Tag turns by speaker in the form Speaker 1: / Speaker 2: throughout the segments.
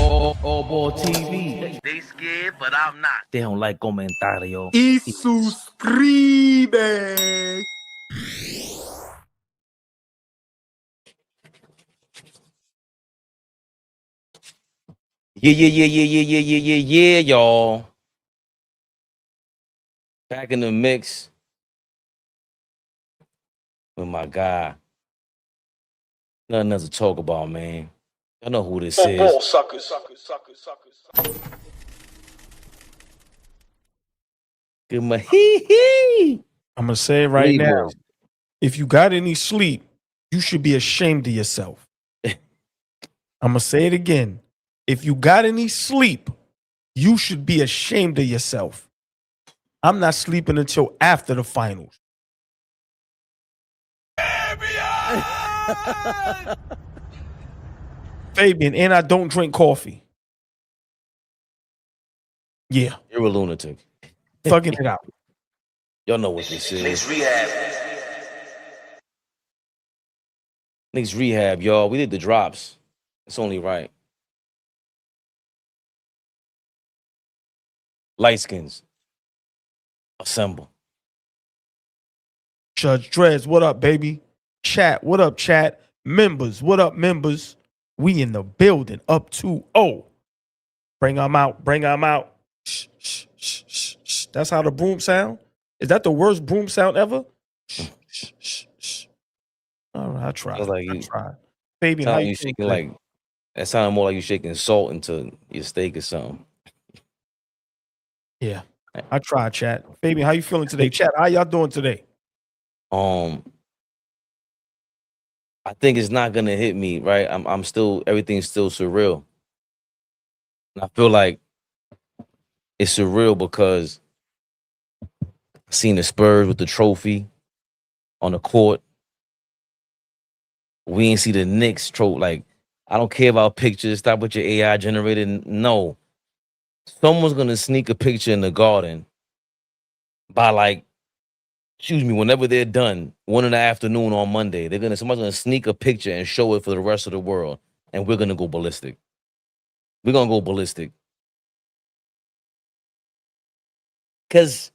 Speaker 1: AllBall TV.
Speaker 2: They scared, but I'm not.
Speaker 1: They don't like comentario.
Speaker 3: Y suscribe.
Speaker 1: Yeah, y'all. Back in the mix with my guy. Nothing else to talk about, man. Y'all know who this is.
Speaker 3: Ball suckers.
Speaker 1: Good my hee.
Speaker 3: I'm going to say it right now.
Speaker 1: Boys.
Speaker 3: If you got any sleep, you should be ashamed of yourself. I'm going to say it again. If you got any sleep, you should be ashamed of yourself. I'm not sleeping until after the finals. Fabian, and I don't drink coffee. Yeah.
Speaker 1: You're a lunatic.
Speaker 3: Fucking it out.
Speaker 1: Y'all know what this is.
Speaker 2: Knicks rehab.
Speaker 1: Knicks rehab, y'all. We did the drops. It's only right. Light skins. Assemble.
Speaker 3: Judge Drez, what up, baby? Chat, what up, chat? Members, what up, members? We in the building, up 2-0. Bring them out, bring them out. Shh, shh, shh, shh, shh. That's how the broom sound? Is that the worst broom sound ever? Shh, shh, shh, shh. All right, I tried. I tried. Baby, how you
Speaker 1: shaking like that sounded more like you shaking salt into your steak or something.
Speaker 3: Yeah, I tried, chat. Baby, how you feeling today? Chat, how y'all doing today?
Speaker 1: I think it's not gonna hit me, right? I'm still, everything's still surreal. And I feel like it's surreal because I seen the Spurs with the trophy on the court. We ain't see the Knicks trophy. Like, I don't care about pictures. Stop with your AI generated. No. Someone's gonna sneak a picture in the Garden by whenever they're done, 1 in the afternoon on Monday. Somebody's gonna sneak a picture and show it for the rest of the world, and we're gonna go ballistic. We're gonna go ballistic. Because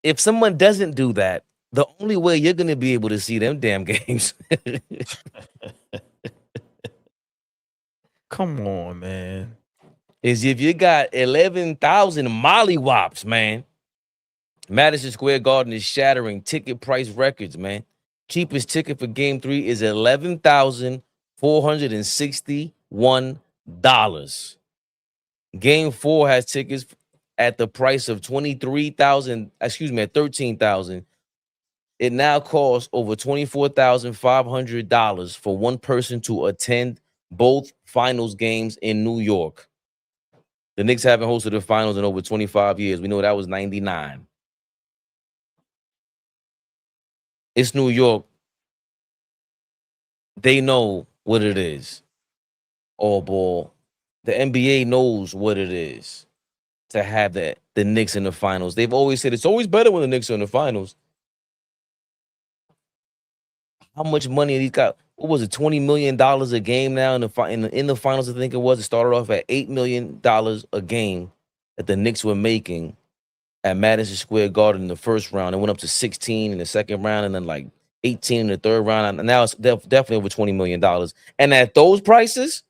Speaker 1: if someone doesn't do that, the only way you're gonna be able to see them damn games.
Speaker 3: Come on, man.
Speaker 1: Is if you got 11,000 mollywops, man. Madison Square Garden is shattering ticket price records, man. Cheapest ticket for Game 3 is $11,461. Game 4 has tickets at the price of $13,000. It now costs over $24,500 for one person to attend both finals games in New York. The Knicks haven't hosted the finals in over 25 years. We know that was 99. It's New York. They know what it is. AllBall. The NBA knows what it is to have the Knicks in the finals. They've always said it's always better when the Knicks are in the finals. How much money these got? What was it? $20 million a game now in the finals. I think it was. It started off at $8 million a game that the Knicks were making at Madison Square Garden in the first round. It went up to 16 in the second round, and then like 18 in the third round. And now it's definitely over $20 million. And at those prices,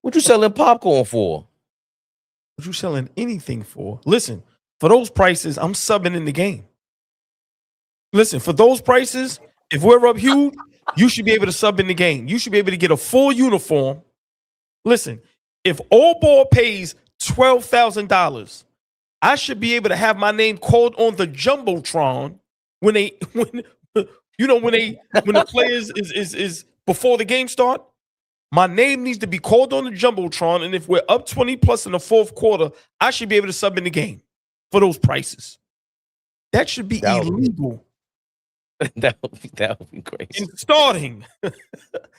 Speaker 1: what you selling popcorn for?
Speaker 3: What you selling anything for? Listen, for those prices, I'm subbing in the game. Listen, for those prices, if we're up huge, you should be able to sub in the game. You should be able to get a full uniform. Listen, if AllBall pays $12,000, I should be able to have my name called on the Jumbotron when the players is before the game start. My name needs to be called on the Jumbotron, and if we're up 20 plus in the fourth quarter, I should be able to sub in the game for those prices. That should be illegal.
Speaker 1: That would be crazy.
Speaker 3: And starting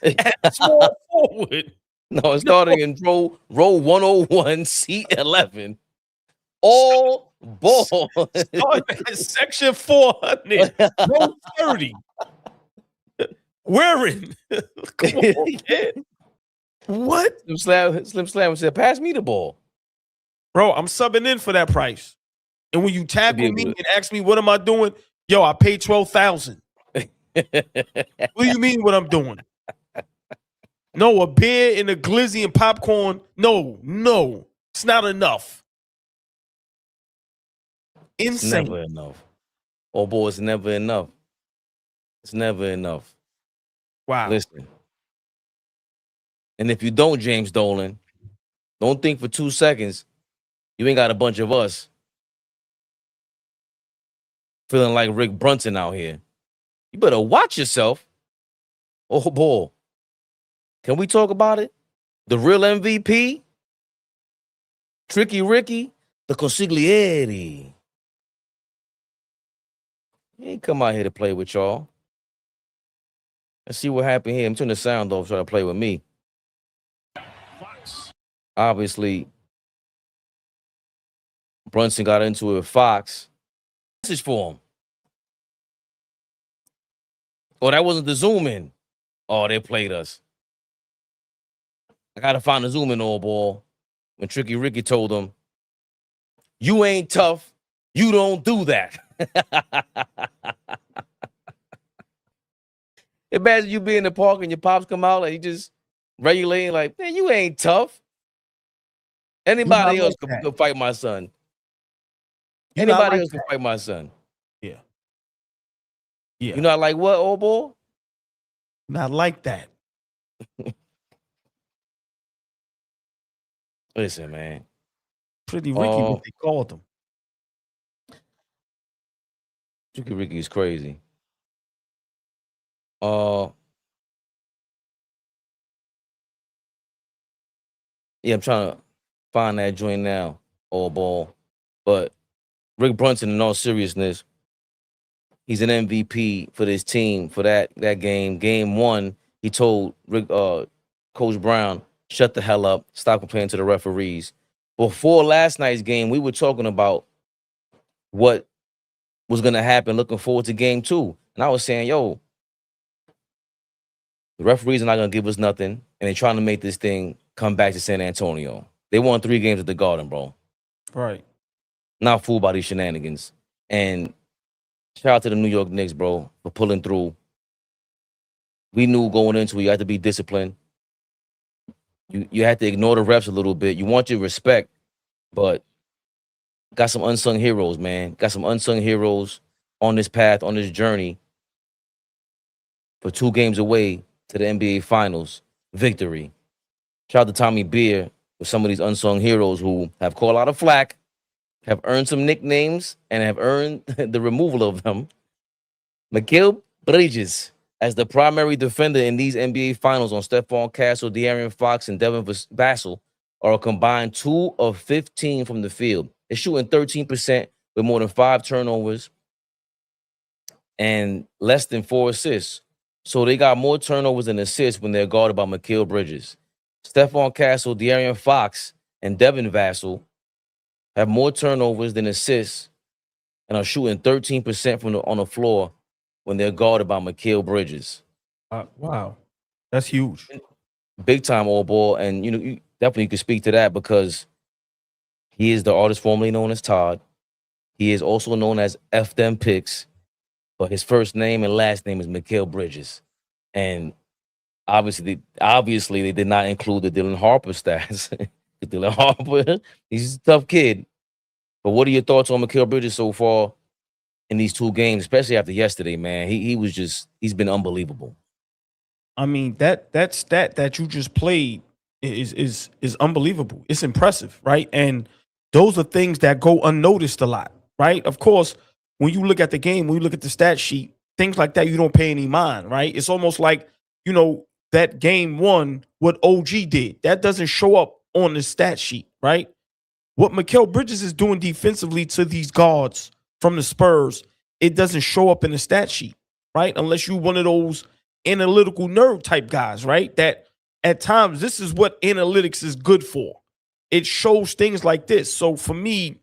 Speaker 3: at small forward.
Speaker 1: No, it's starting in row 101, seat 11. All ball.
Speaker 3: Starting at section 400, row 30. Wearing. Come on, man. What?
Speaker 1: Slim Slam said, "Pass me the ball."
Speaker 3: Bro, I'm subbing in for that price. And when you tackle me
Speaker 1: able
Speaker 3: and ask me what am I doing, yo, I paid 12,000. What do you mean what I'm doing? No, a beer and a glizzy and popcorn. No, it's not enough.
Speaker 1: It's
Speaker 3: Insane.
Speaker 1: never enough. Oh boy, it's never enough. It's never enough.
Speaker 3: Wow.
Speaker 1: Listen. And if you don't, James Dolan, don't think for 2 seconds you ain't got a bunch of us feeling like Rick Brunson out here. You better watch yourself. Oh boy. Can we talk about it? The real MVP? Tricky Ricky? The consigliere. He ain't come out here to play with y'all. Let's see what happened here. I'm turning the sound off, trying to play with me. Obviously, Brunson got into it with Fox. Message for him. Oh, that wasn't the zoom in. Oh, they played us. I gotta find the zoom in, old ball. When Tricky Ricky told him, "You ain't tough. You don't do that." Imagine you be in the park and your pops come out and you just regulating like, "Man, you ain't tough. Anybody else could fight my son. Anybody else can fight my son."
Speaker 3: Yeah.
Speaker 1: You not like what, old boy?
Speaker 3: Not like that.
Speaker 1: Listen, man.
Speaker 3: Pretty Ricky, what they called him.
Speaker 1: Tricky Ricky is crazy. Yeah, I'm trying to find that joint now, all ball. But Rick Brunson, in all seriousness, he's an MVP for this team for that game. Game 1, he told Coach Brown, "Shut the hell up, stop complaining to the referees." Before last night's game, we were talking about what was gonna happen, looking forward to game 2. And I was saying, yo, the referees are not gonna give us nothing, and they're trying to make this thing come back to San Antonio. They won 3 games at the Garden, bro.
Speaker 3: Right.
Speaker 1: Not fooled by these shenanigans. And shout out to the New York Knicks, bro, for pulling through. We knew going into it, you had to be disciplined. You had to ignore the refs a little bit. You want your respect, but got some unsung heroes, man. Got some unsung heroes on this path, on this journey for 2 games away to the NBA Finals victory. Shout out to Tommy Beer with some of these unsung heroes who have caught a lot of flack, have earned some nicknames, and have earned the removal of them. Mikal Bridges as the primary defender in these NBA Finals on Stephon Castle, De'Aaron Fox, and Devin Vassell are a combined 2 of 15 from the field. They're shooting 13% with more than 5 turnovers and less than 4 assists. So they got more turnovers than assists when they're guarded by Mikal Bridges. Stephon Castle, De'Aaron Fox, and Devin Vassell have more turnovers than assists and are shooting 13% on the floor when they're guarded by Mikal Bridges.
Speaker 3: Wow. That's huge.
Speaker 1: Big time, all ball. And, you definitely could speak to that because he is the artist formerly known as Todd. He is also known as F Them Picks, but his first name and last name is Mikal Bridges. And obviously they did not include the Dylan Harper stats. Dylan Harper, he's a tough kid. But what are your thoughts on Mikal Bridges so far in these 2 games, especially after yesterday, man? He's been unbelievable.
Speaker 3: I mean, that stat that you just played is unbelievable. It's impressive, right? And those are things that go unnoticed a lot, right? Of course, when you look at the game, when you look at the stat sheet, things like that, you don't pay any mind, right? It's almost like, that game 1, what OG did, that doesn't show up on the stat sheet, right? What Mikal Bridges is doing defensively to these guards from the Spurs, it doesn't show up in the stat sheet, right? Unless you're one of those analytical nerd type guys, right? That at times, this is what analytics is good for. It shows things like this. So for me,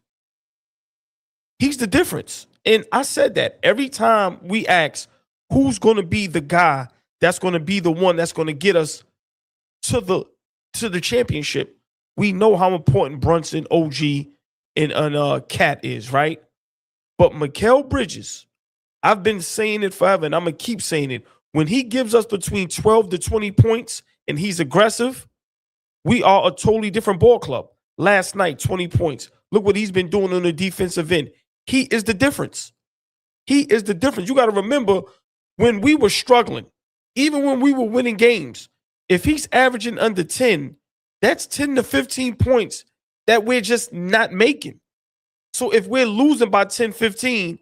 Speaker 3: he's the difference. And I said that every time we ask who's going to be the guy that's going to be the one that's going to get us to the to the championship, we know how important Brunson, OG, and Cat is, right? But Mikal Bridges, I've been saying it forever, and I'm going to keep saying it. When he gives us between 12 to 20 points and he's aggressive, we are a totally different ball club. Last night, 20 points. Look what he's been doing on the defensive end. He is the difference. He is the difference. You got to remember, when we were struggling, even when we were winning games, if he's averaging under 10, that's 10 to 15 points that we're just not making. So if we're losing by 10, 15,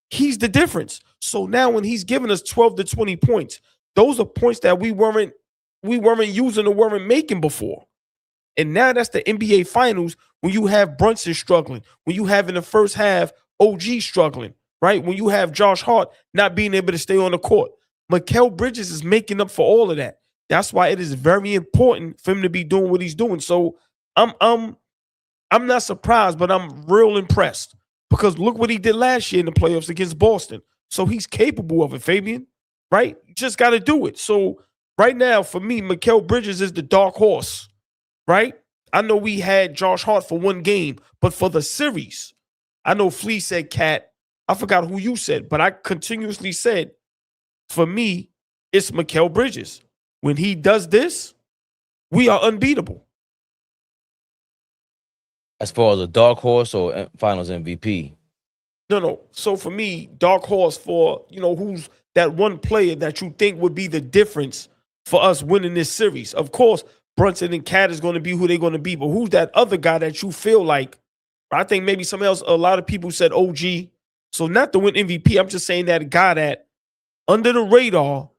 Speaker 3: he's the difference. So now when he's giving us 12 to 20 points, those are points that we weren't using or weren't making before. And now that's the NBA Finals when you have Brunson struggling, when you have in the first half OG struggling, right? When you have Josh Hart not being able to stay on the court. Mikal Bridges is making up for all of that. That's why it is very important for him to be doing what he's doing. So I'm not surprised, but I'm real impressed because look what he did last year in the playoffs against Boston. So he's capable of it, Fabian, right? You just got to do it. So right now, for me, Mikal Bridges is the dark horse, right? I know we had Josh Hart for one game, but for the series, I know Flea said Cat. I forgot who you said, but I continuously said, for me, it's Mikal Bridges. When he does this, we are unbeatable.
Speaker 1: As far as a dark horse or Finals MVP?
Speaker 3: No. So for me, dark horse for, who's that one player that you think would be the difference for us winning this series? Of course, Brunson and Cat is going to be who they're going to be, but who's that other guy that you feel like, I think maybe somebody else, a lot of people said OG. So not to win MVP, I'm just saying that guy that under the radar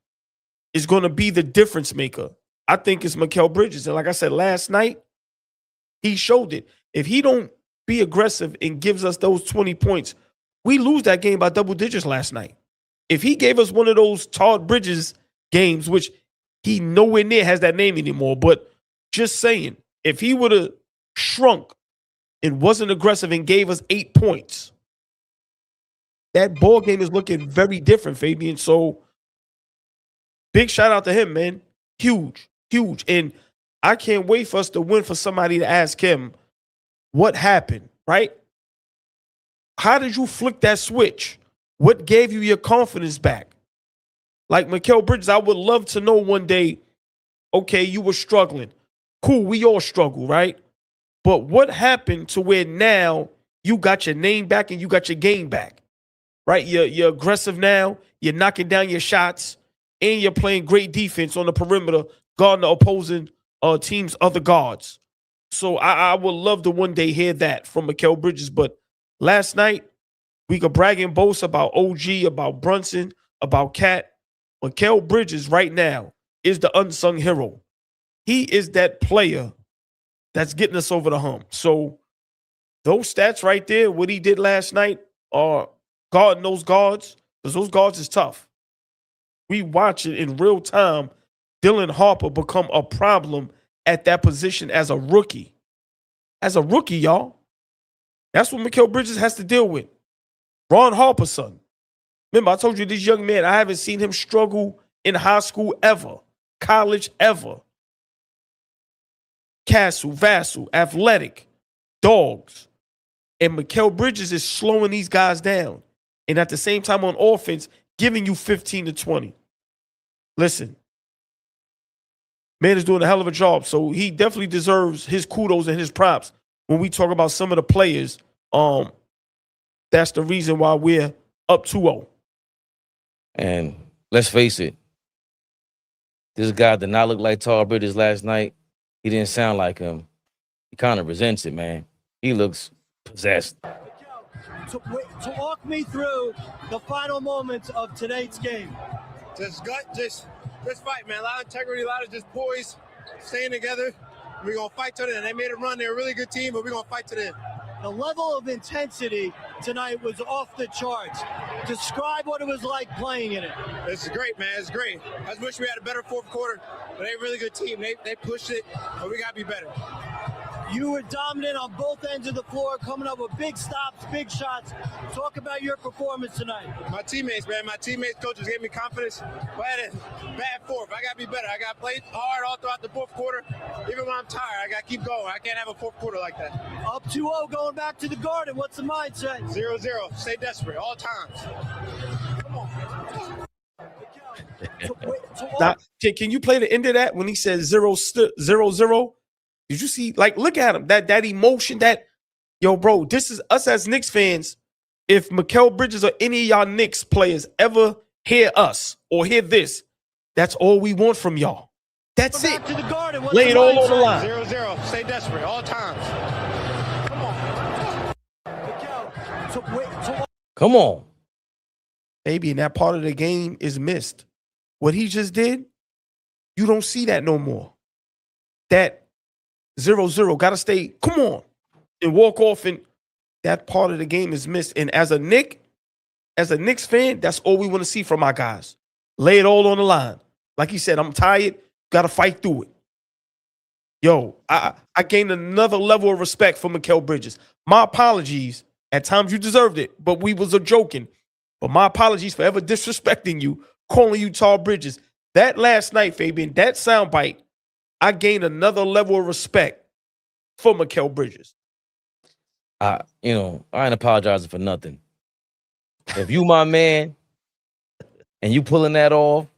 Speaker 3: is going to be the difference maker. I think it's Mikal Bridges. And like I said, last night, he showed it. If he don't be aggressive and gives us those 20 points, we lose that game by double digits last night. If he gave us one of those Todd Bridges games, which he nowhere near has that name anymore, but just saying, if he would have shrunk and wasn't aggressive and gave us 8 points, that ball game is looking very different, Fabian. So big shout out to him, man. Huge. And I can't wait for us to win for somebody to ask him what happened, right? How did you flick that switch? What gave you your confidence back? Like Mikal Bridges, I would love to know one day, okay, you were struggling. Cool, we all struggle, right? But what happened to where now you got your name back and you got your game back, right? You're aggressive now. You're knocking down your shots. And you're playing great defense on the perimeter, guarding the opposing team's other guards. So I would love to one day hear that from Mikal Bridges. But last night, we could brag and boast about OG, about Brunson, about Cat. Mikal Bridges right now is the unsung hero. He is that player that's getting us over the hump. So those stats right there, what he did last night, are guarding those guards, because those guards is tough. We watch it in real time. Dylan Harper become a problem at that position as a rookie. As a rookie, y'all. That's what Mikal Bridges has to deal with. Ron Harper's son. Remember, I told you this young man, I haven't seen him struggle in high school ever. College ever. Castle, Vassal, athletic, dogs. And Mikal Bridges is slowing these guys down. And at the same time on offense, giving you 15 to 20. Listen, man is doing a hell of a job. So he definitely deserves his kudos and his props when we talk about some of the players. That's the reason why we're up 2-0.
Speaker 1: And let's face it, this guy did not look like Todd Bridges last night. He didn't sound like him. He kind of resents it, man. He looks possessed.
Speaker 2: To walk me through the final moments of tonight's game.
Speaker 4: Just fight, man. A lot of integrity, a lot of just poise, staying together. We're going to fight to the end. They made a run. They're a really good team, but we're going to fight to the end.
Speaker 2: The level of intensity tonight was off the charts. Describe what it was like playing in it.
Speaker 4: It's great, man. It's great. I just wish we had a better fourth quarter, but they're a really good team. They pushed it, but we got to be better.
Speaker 2: You were dominant on both ends of the floor, coming up with big stops, big shots. Talk about your performance tonight.
Speaker 4: My teammates, man. My teammates, coaches gave me confidence. But I had a bad fourth. I got to be better. I got to play hard all throughout the fourth quarter. Even when I'm tired, I got to keep going. I can't have a fourth quarter like that.
Speaker 2: Up 2-0 going back to the Garden. What's the mindset?
Speaker 4: 0-0. Stay desperate all times. Come on.
Speaker 3: Now, can you play the end of that when he says 0-0? Did you see? Like, look at him. That emotion. That, yo, bro. This is us as Knicks fans. If Mikal Bridges or any of y'all Knicks players ever hear us or hear this, that's all we want from y'all. That's it.
Speaker 2: To the Garden.
Speaker 3: Lay it all on the line.
Speaker 4: 0-0. Stay desperate all times. Come on.
Speaker 1: Come on.
Speaker 3: Baby, and that part of the game is missed. What he just did, you don't see that no more. That 0-0 got to stay, come on, and walk off, and that part of the game is missed. And as a Knicks fan, that's all we want to see from our guys. Lay it all on the line. Like he said, I'm tired, got to fight through it. Yo, I gained another level of respect for Mikal Bridges. My apologies. At times you deserved it, but we was a joking. But my apologies for ever disrespecting you, calling you Tall Bridges. That last night, Fabian, that soundbite, I gained another level of respect for Mikal Bridges.
Speaker 1: I ain't apologizing for nothing. If you my man and you pulling that off,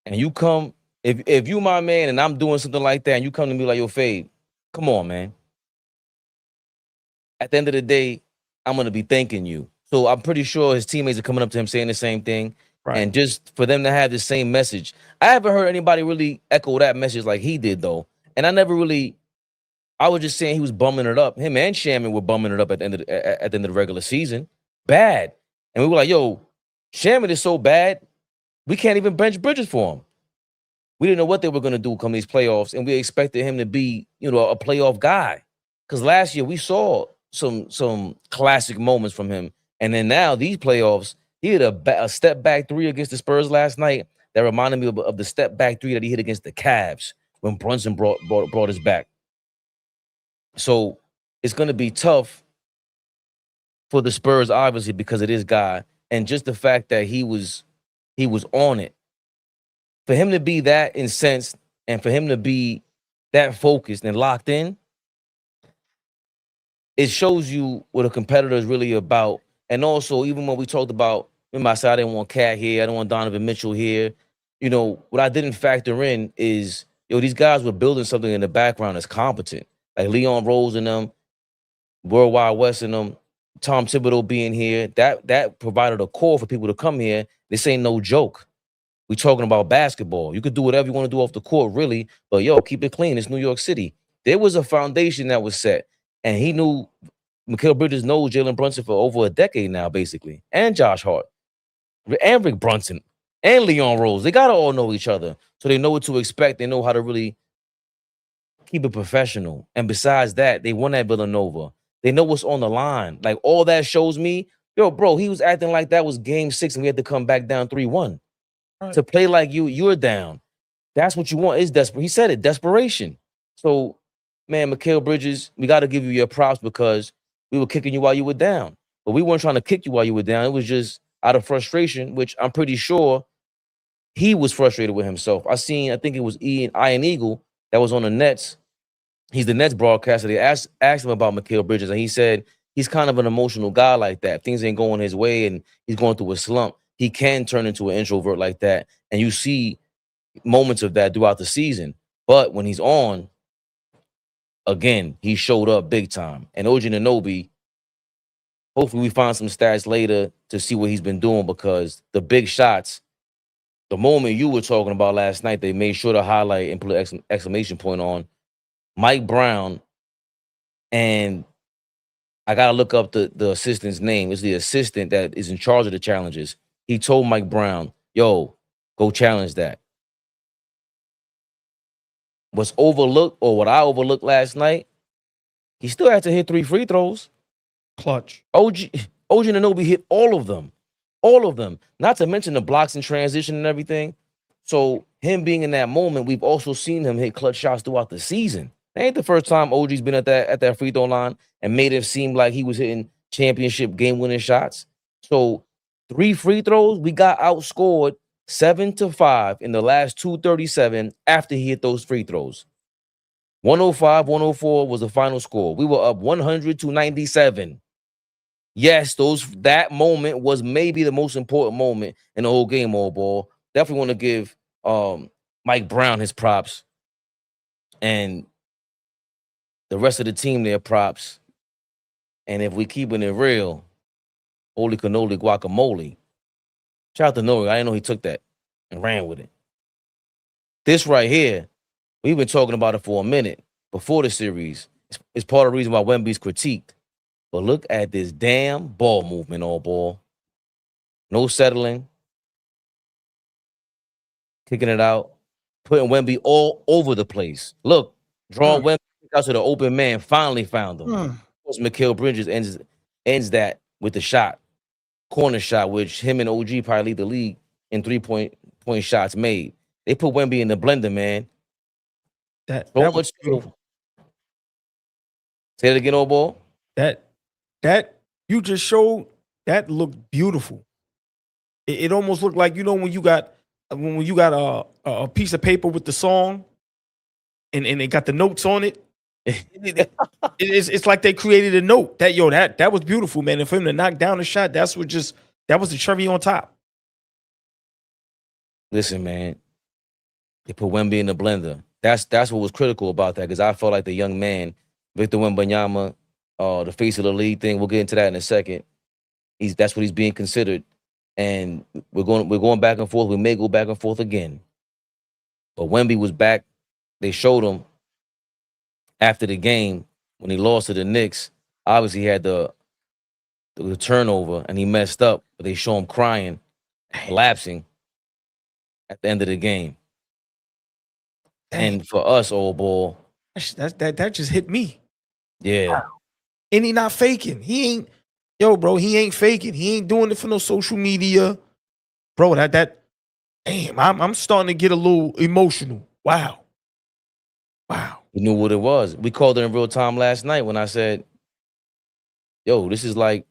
Speaker 1: and you come, if you my man and I'm doing something like that, and you come to me like, yo, Fade, come on, man. At the end of the day, I'm gonna be thanking you. So I'm pretty sure his teammates are coming up to him saying the same thing. Right. And just for them to have the same message. I haven't heard anybody really echo that message like he did, though. And I was just saying he was bumming it up. Him and Shaman were bumming it up at the end of the regular season. Bad. And we were like, yo, Shaman is so bad, we can't even bench Bridges for him. We didn't know what they were going to do come these playoffs, and we expected him to be, a playoff guy. Because last year we saw some classic moments from him. And then now these playoffs, he hit a step back three against the Spurs last night that reminded me of the step back three that he hit against the Cavs when Brunson brought us back. So it's going to be tough for the Spurs, obviously, because of this guy. And just the fact that he was on it. For him to be that incensed and for him to be that focused and locked in, it shows you what a competitor is really about. And also, even when we talked about, remember I said I didn't want Cat here, I don't want Donovan Mitchell here. What I didn't factor in is, these guys were building something in the background that's competent. Like Leon Rose and them, Worldwide West and them, Tom Thibodeau being here, that provided a core for people to come here. This ain't no joke. We talking about basketball. You could do whatever you want to do off the court, really, but keep it clean. It's New York City. There was a foundation that was set, and he knew Mikal Bridges knows Jalen Brunson for over a decade now, basically, and Josh Hart, and Rick Brunson, and Leon Rose. They gotta all know each other, so they know what to expect. They know how to really keep it professional. And besides that, they won at Villanova. They know what's on the line. Like, all that shows me, bro, he was acting like that was game 6 and we had to come back down 3-1. Right. To play like you're down. That's what you want. Is desperate. He said it, desperation. So, man, Mikal Bridges, we got to give you your props because we were kicking you while you were down. But we weren't trying to kick you while you were down. It was just out of frustration, which I'm pretty sure he was frustrated with himself. I think it was Ian Eagle that was on the Nets. He's the Nets broadcaster. They asked him about Mikal Bridges, and he said he's kind of an emotional guy like that. If things ain't going his way and he's going through a slump, he can turn into an introvert like that. And you see moments of that throughout the season. But when he's on, again, he showed up big time. And OG Anunoby, hopefully we find some stats later to see what he's been doing, because the big shots, the moment you were talking about last night, they made sure to highlight and put an exclamation point on Mike Brown. And I got to look up the assistant's name. It's the assistant that is in charge of the challenges. He told Mike Brown, yo, go challenge that. What's overlooked, or what I overlooked last night, he still had to hit 3 free throws.
Speaker 3: Clutch.
Speaker 1: OG Anunoby hit all of them. All of them. Not to mention the blocks in transition and everything. So him being in that moment, we've also seen him hit clutch shots throughout the season. That ain't the first time OG's been at that free throw line and made it seem like he was hitting championship game-winning shots. So 3 free throws, we got outscored 7-5 in the last 2:37 after he hit those free throws. 105-104 was the final score. We were up 100-97. Yes, that moment was maybe the most important moment in the whole game, AllBall. Definitely want to give Mike Brown his props and the rest of the team their props. And if we keeping it real, holy cannoli guacamole. Shout out to Nori. I didn't know he took that and ran with it. This right here, we've been talking about it for a minute before the series. It's part of the reason why Wemby's critiqued. But look at this damn ball movement, AllBall. No settling. Kicking it out. Putting Wemby all over the place. Look, drawing Wemby out to the open man. Finally found him. Of course, Mikal Bridges ends that with the shot. Corner shot, which him and OG probably lead the league in 3-point shots made. They put Wemby in the blender, man.
Speaker 3: That was beautiful.
Speaker 1: Say it again, AllBall.
Speaker 3: That you just showed, that looked beautiful. It almost looked like, when you got a piece of paper with the song and it got the notes on it. It's like they created a note. That was beautiful, man. And for him to knock down the shot, that was the cherry on top. Listen, man, they put Wemby in the blender. That's what was critical about that, because I felt like the young man, Victor Wembanyama, the face of the league thing. We'll get into that in a second. That's what he's being considered, and we're going back and forth. We may go back and forth again, but Wemby was back. They showed him after the game when he lost to the Knicks. Obviously, he had the turnover and he messed up, but they show him crying, collapsing at the end of the game. And for us, AllBall, that just hit me.
Speaker 1: Yeah.
Speaker 3: And he not faking. He ain't faking. He ain't doing it for no social media. Bro, damn, I'm starting to get a little emotional. Wow.
Speaker 1: You knew what it was. We called it in real time last night when I said, yo, this is like,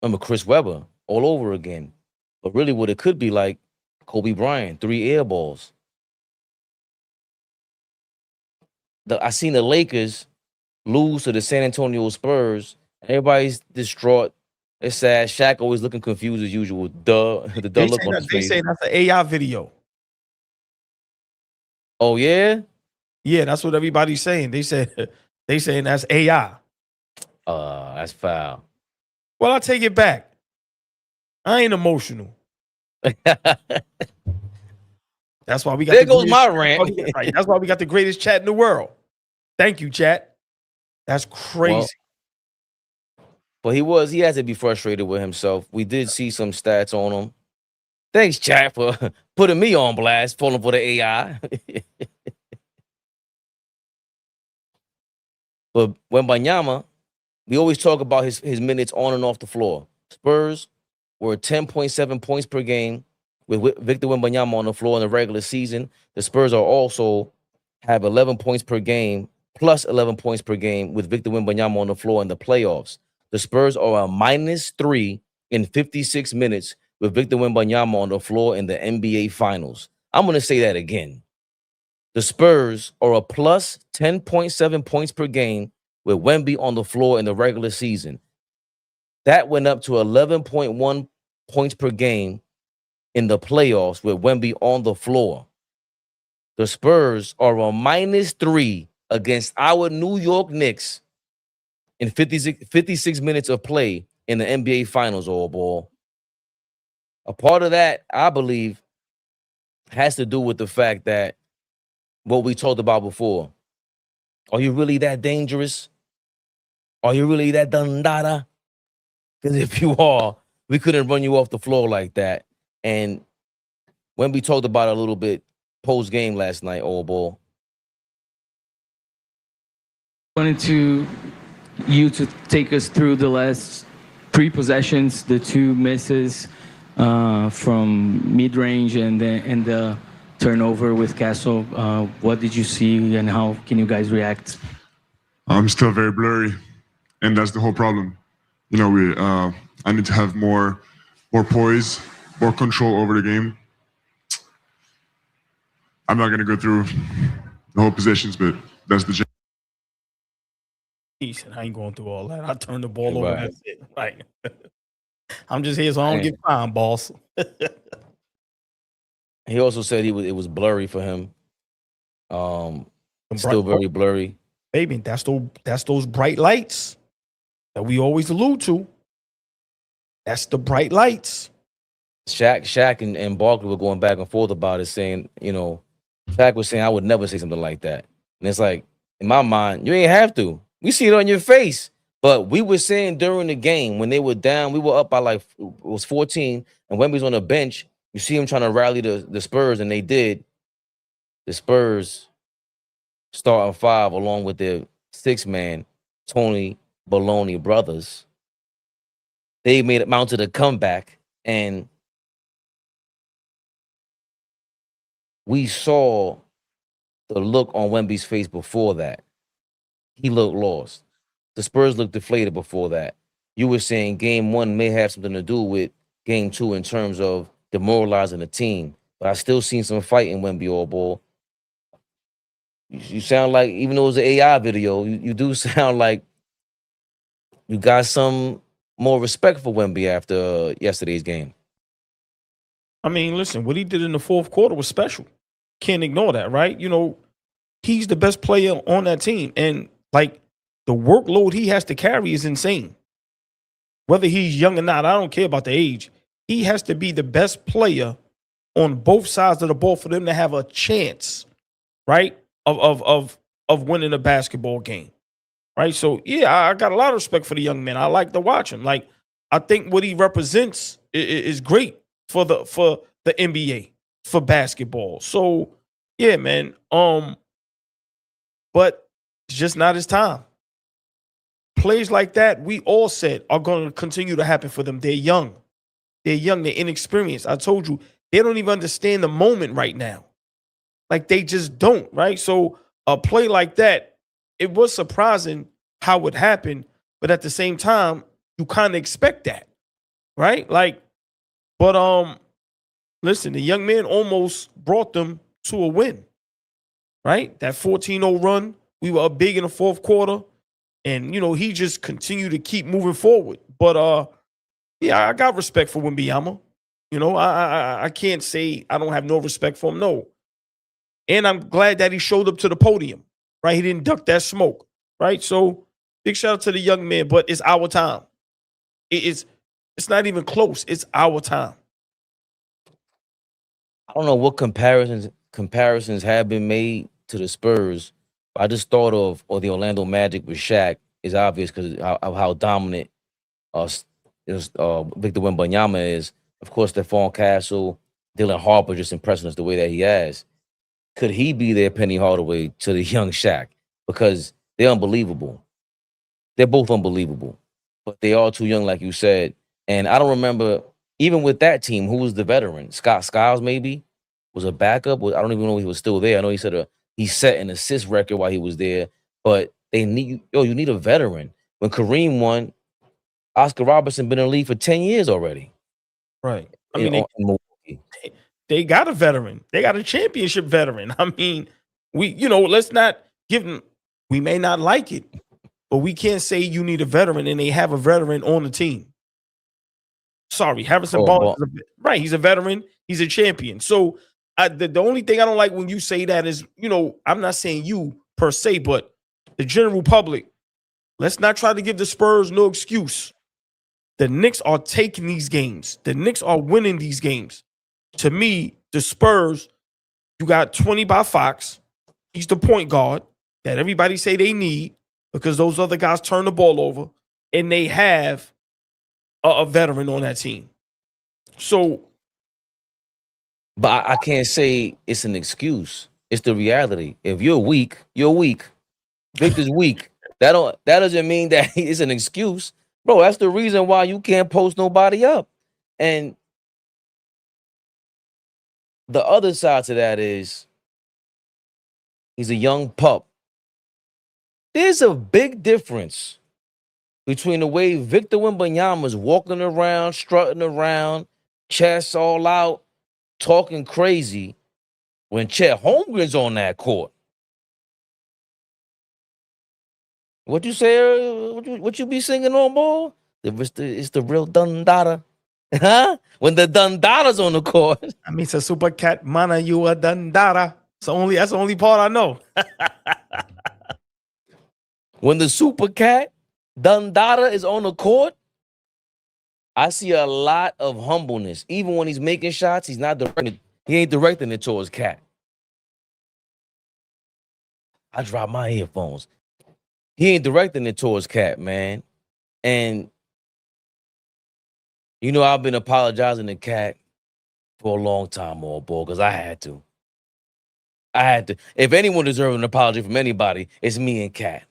Speaker 1: remember Chris Webber all over again. But really what it could be like, Kobe Bryant, 3 air balls. I seen the Lakers lose to the San Antonio Spurs. Everybody's distraught. It's sad. Shaq always looking confused as usual. The duh look on his face.
Speaker 3: They say that's an AI video.
Speaker 1: Oh, yeah?
Speaker 3: Yeah, that's what everybody's saying. They saying that's AI.
Speaker 1: That's foul.
Speaker 3: Well, I'll take it back. I ain't emotional. That's why we got.
Speaker 1: There goes my rant.
Speaker 3: Right. That's why we got the greatest chat in the world. Thank you, chat. That's crazy.
Speaker 1: But he had to be frustrated with himself. We did see some stats on him. Thanks, chat, for putting me on blast, falling for the AI. But Wembanyama, we always talk about his minutes on and off the floor. Spurs were 10.7 points per game with Victor Wembanyama on the floor in the regular season. The Spurs also have 11 points per game, plus 11 points per game with Victor Wembanyama on the floor in the playoffs. The Spurs are a -3 in 56 minutes with Victor Wembanyama on the floor in the NBA Finals. I'm going to say that again. The Spurs are a plus 10.7 points per game with Wemby on the floor in the regular season. That went up to 11.1 points per game in the playoffs with Wemby on the floor. The Spurs are a -3 against our New York Knicks in 56 minutes of play in the NBA Finals, AllBall. A part of that, I believe, has to do with the fact that what we talked about before. Are you really that dangerous? Are you really that dandada? Because if you are, we couldn't run you off the floor like that. And when we talked about it a little bit post-game last night, AllBall.
Speaker 5: Wanted you to take us through the last 3 possessions, the 2 misses from mid-range and the turnover with Castle. What did you see, and how can you guys react?
Speaker 6: I'm still very blurry, and that's the whole problem. You know, I need to have more poise, more control over the game. I'm not gonna go through the whole positions, but that's the.
Speaker 3: He said, I ain't going through all that. I turn the ball over.
Speaker 1: Right.
Speaker 3: That's it. Right. I'm just here so I don't
Speaker 1: Man.
Speaker 3: get fined, boss.
Speaker 1: He also said it was blurry for him. Still very blurry.
Speaker 3: Baby, that's those bright lights that we always allude to. That's the bright lights.
Speaker 1: Shaq and Barkley were going back and forth about it, saying, Shaq was saying, I would never say something like that. And it's like, in my mind, you ain't have to. We see it on your face. But we were saying during the game, when they were down, we were up by it was 14, and Wemby's on the bench. You see him trying to rally the Spurs, and they did. The Spurs starting 5 along with their 6-man, Tony Baloney brothers. They mounted a comeback, and we saw the look on Wemby's face before that. He looked lost. The Spurs looked deflated before that. You were saying game 1 may have something to do with game 2 in terms of demoralizing the team. But I still seen some fight in Wemby AllBall. You sound like, even though it was an AI video, you do sound like you got some more respect for Wemby after yesterday's game.
Speaker 3: I mean, listen, what he did in the fourth quarter was special. Can't ignore that, right? He's the best player on that team. And, the workload he has to carry is insane. Whether he's young or not, I don't care about the age. He has to be the best player on both sides of the ball for them to have a chance, right, of winning a basketball game, right? So, yeah, I got a lot of respect for the young man. I like to watch him. I think what he represents is great for the NBA, for basketball. So, yeah, man. But it's just not his time. Plays like that, we all said, are going to continue to happen for them. They're young. They're inexperienced. I told you, they don't even understand the moment right now. They just don't, right? So a play like that, it was surprising how it happened, but at the same time, you kind of expect that, right? But listen, the young man almost brought them to a win, right? That 14-0 run, we were up big in the fourth quarter. And, he just continued to keep moving forward. But, yeah, I got respect for Wembanyama. I can't say I don't have no respect for him, no. And I'm glad that he showed up to the podium, right? He didn't duck that smoke, right? So, big shout out to the young man, but it's our time. It's not even close. It's our time.
Speaker 1: I don't know what comparisons have been made to the Spurs. I just thought of, or the Orlando Magic with Shaq is obvious because of how dominant Victor Wembanyama is. Of course, Stephon Castle, Dylan Harper just impressing us the way that he has. Could he be their Penny Hardaway to the young Shaq? Because they're unbelievable. They're both unbelievable. But they are too young, like you said. And I don't remember, even with that team, who was the veteran? Scott Skiles, maybe, was a backup. I don't even know if he was still there. I know he said he set an assist record while he was there, but you need a veteran. When Kareem won, Oscar Robertson been in the league for 10 years already.
Speaker 3: Right. I mean, they got a veteran. They got a championship veteran. I mean, let's not give them, we may not like it, but we can't say you need a veteran and they have a veteran on the team. Sorry, Harrison Barnes, right, he's a veteran, he's a champion. So the only thing I don't like when you say that is, I'm not saying you per se, but the general public, let's not try to give the Spurs no excuse. The Knicks are taking these games. The Knicks are winning these games. To me, the Spurs, you got 20 by Fox. He's the point guard that everybody say they need because those other guys turn the ball over, and they have a veteran on that team. So,
Speaker 1: but I can't say it's an excuse. It's the reality. If you're weak, you're weak. Victor's weak. That doesn't mean that it's an excuse. Bro, that's the reason why you can't post nobody up. And the other side to that is he's a young pup. There's a big difference between the way Victor Wembanyama's walking around, strutting around, chest all out, talking crazy when Chet Holmgren's on that court. What you say? What you be singing on, boy? It's the real Dundada. Huh? When the Dundada's on the court.
Speaker 3: I mean, it's a super cat mana you a dandara. That's the only part I know.
Speaker 1: When the super cat Dundada is on the court, I see a lot of humbleness. Even when he's making shots, he ain't directing it towards Cat. I dropped my earphones. He ain't directing it towards Cat, man. And you know, I've been apologizing to Cat for a long time, AllBall, because I had to. If anyone deserves an apology from anybody, it's me and Cat.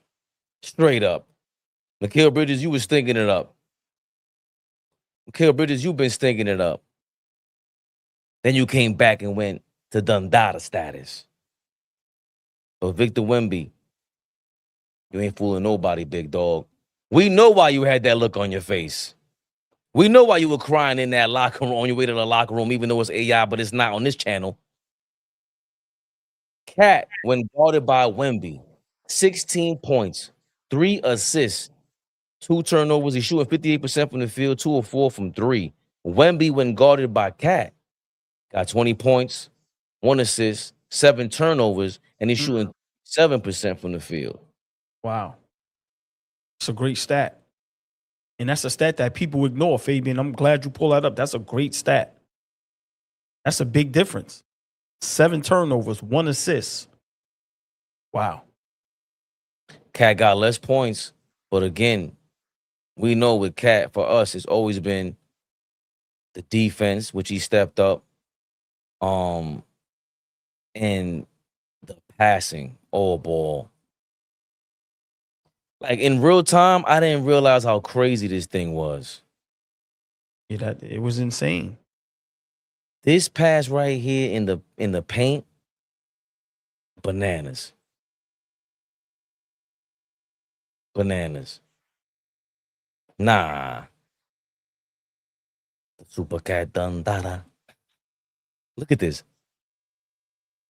Speaker 1: Straight up. Mikal Bridges, you was stinking it up. Mikal Bridges, you've been stinking it up. Then you came back and went to Dundada status. But Victor Wemby, you ain't fooling nobody, big dog. We know why you had that look on your face. We know why you were crying in that locker room on your way to the locker room, even though it's AI, but it's not on this channel. Cat, when guarded by Wemby, 16 points, 3 assists, 2 turnovers. He's shooting 58% from the field, 2 of 4 from 3. Wemby, when guarded by Cat, got 20 points, 1 assist, 7 turnovers, and he's shooting 7% from the field.
Speaker 3: Wow. It's a great stat. And that's a stat that people ignore, Fabian. I'm glad you pull that up. That's a great stat. That's a big difference. 7 turnovers, 1 assist. Wow.
Speaker 1: Cat got less points, but again, we know with Cat, for us, it's always been the defense, which he stepped up, and the passing, AllBall. Like in real time, I didn't realize how crazy this thing was.
Speaker 3: Yeah, it was insane.
Speaker 1: This pass right here in the paint, bananas. Bananas. Nah. The super cat Dundada. Look at this.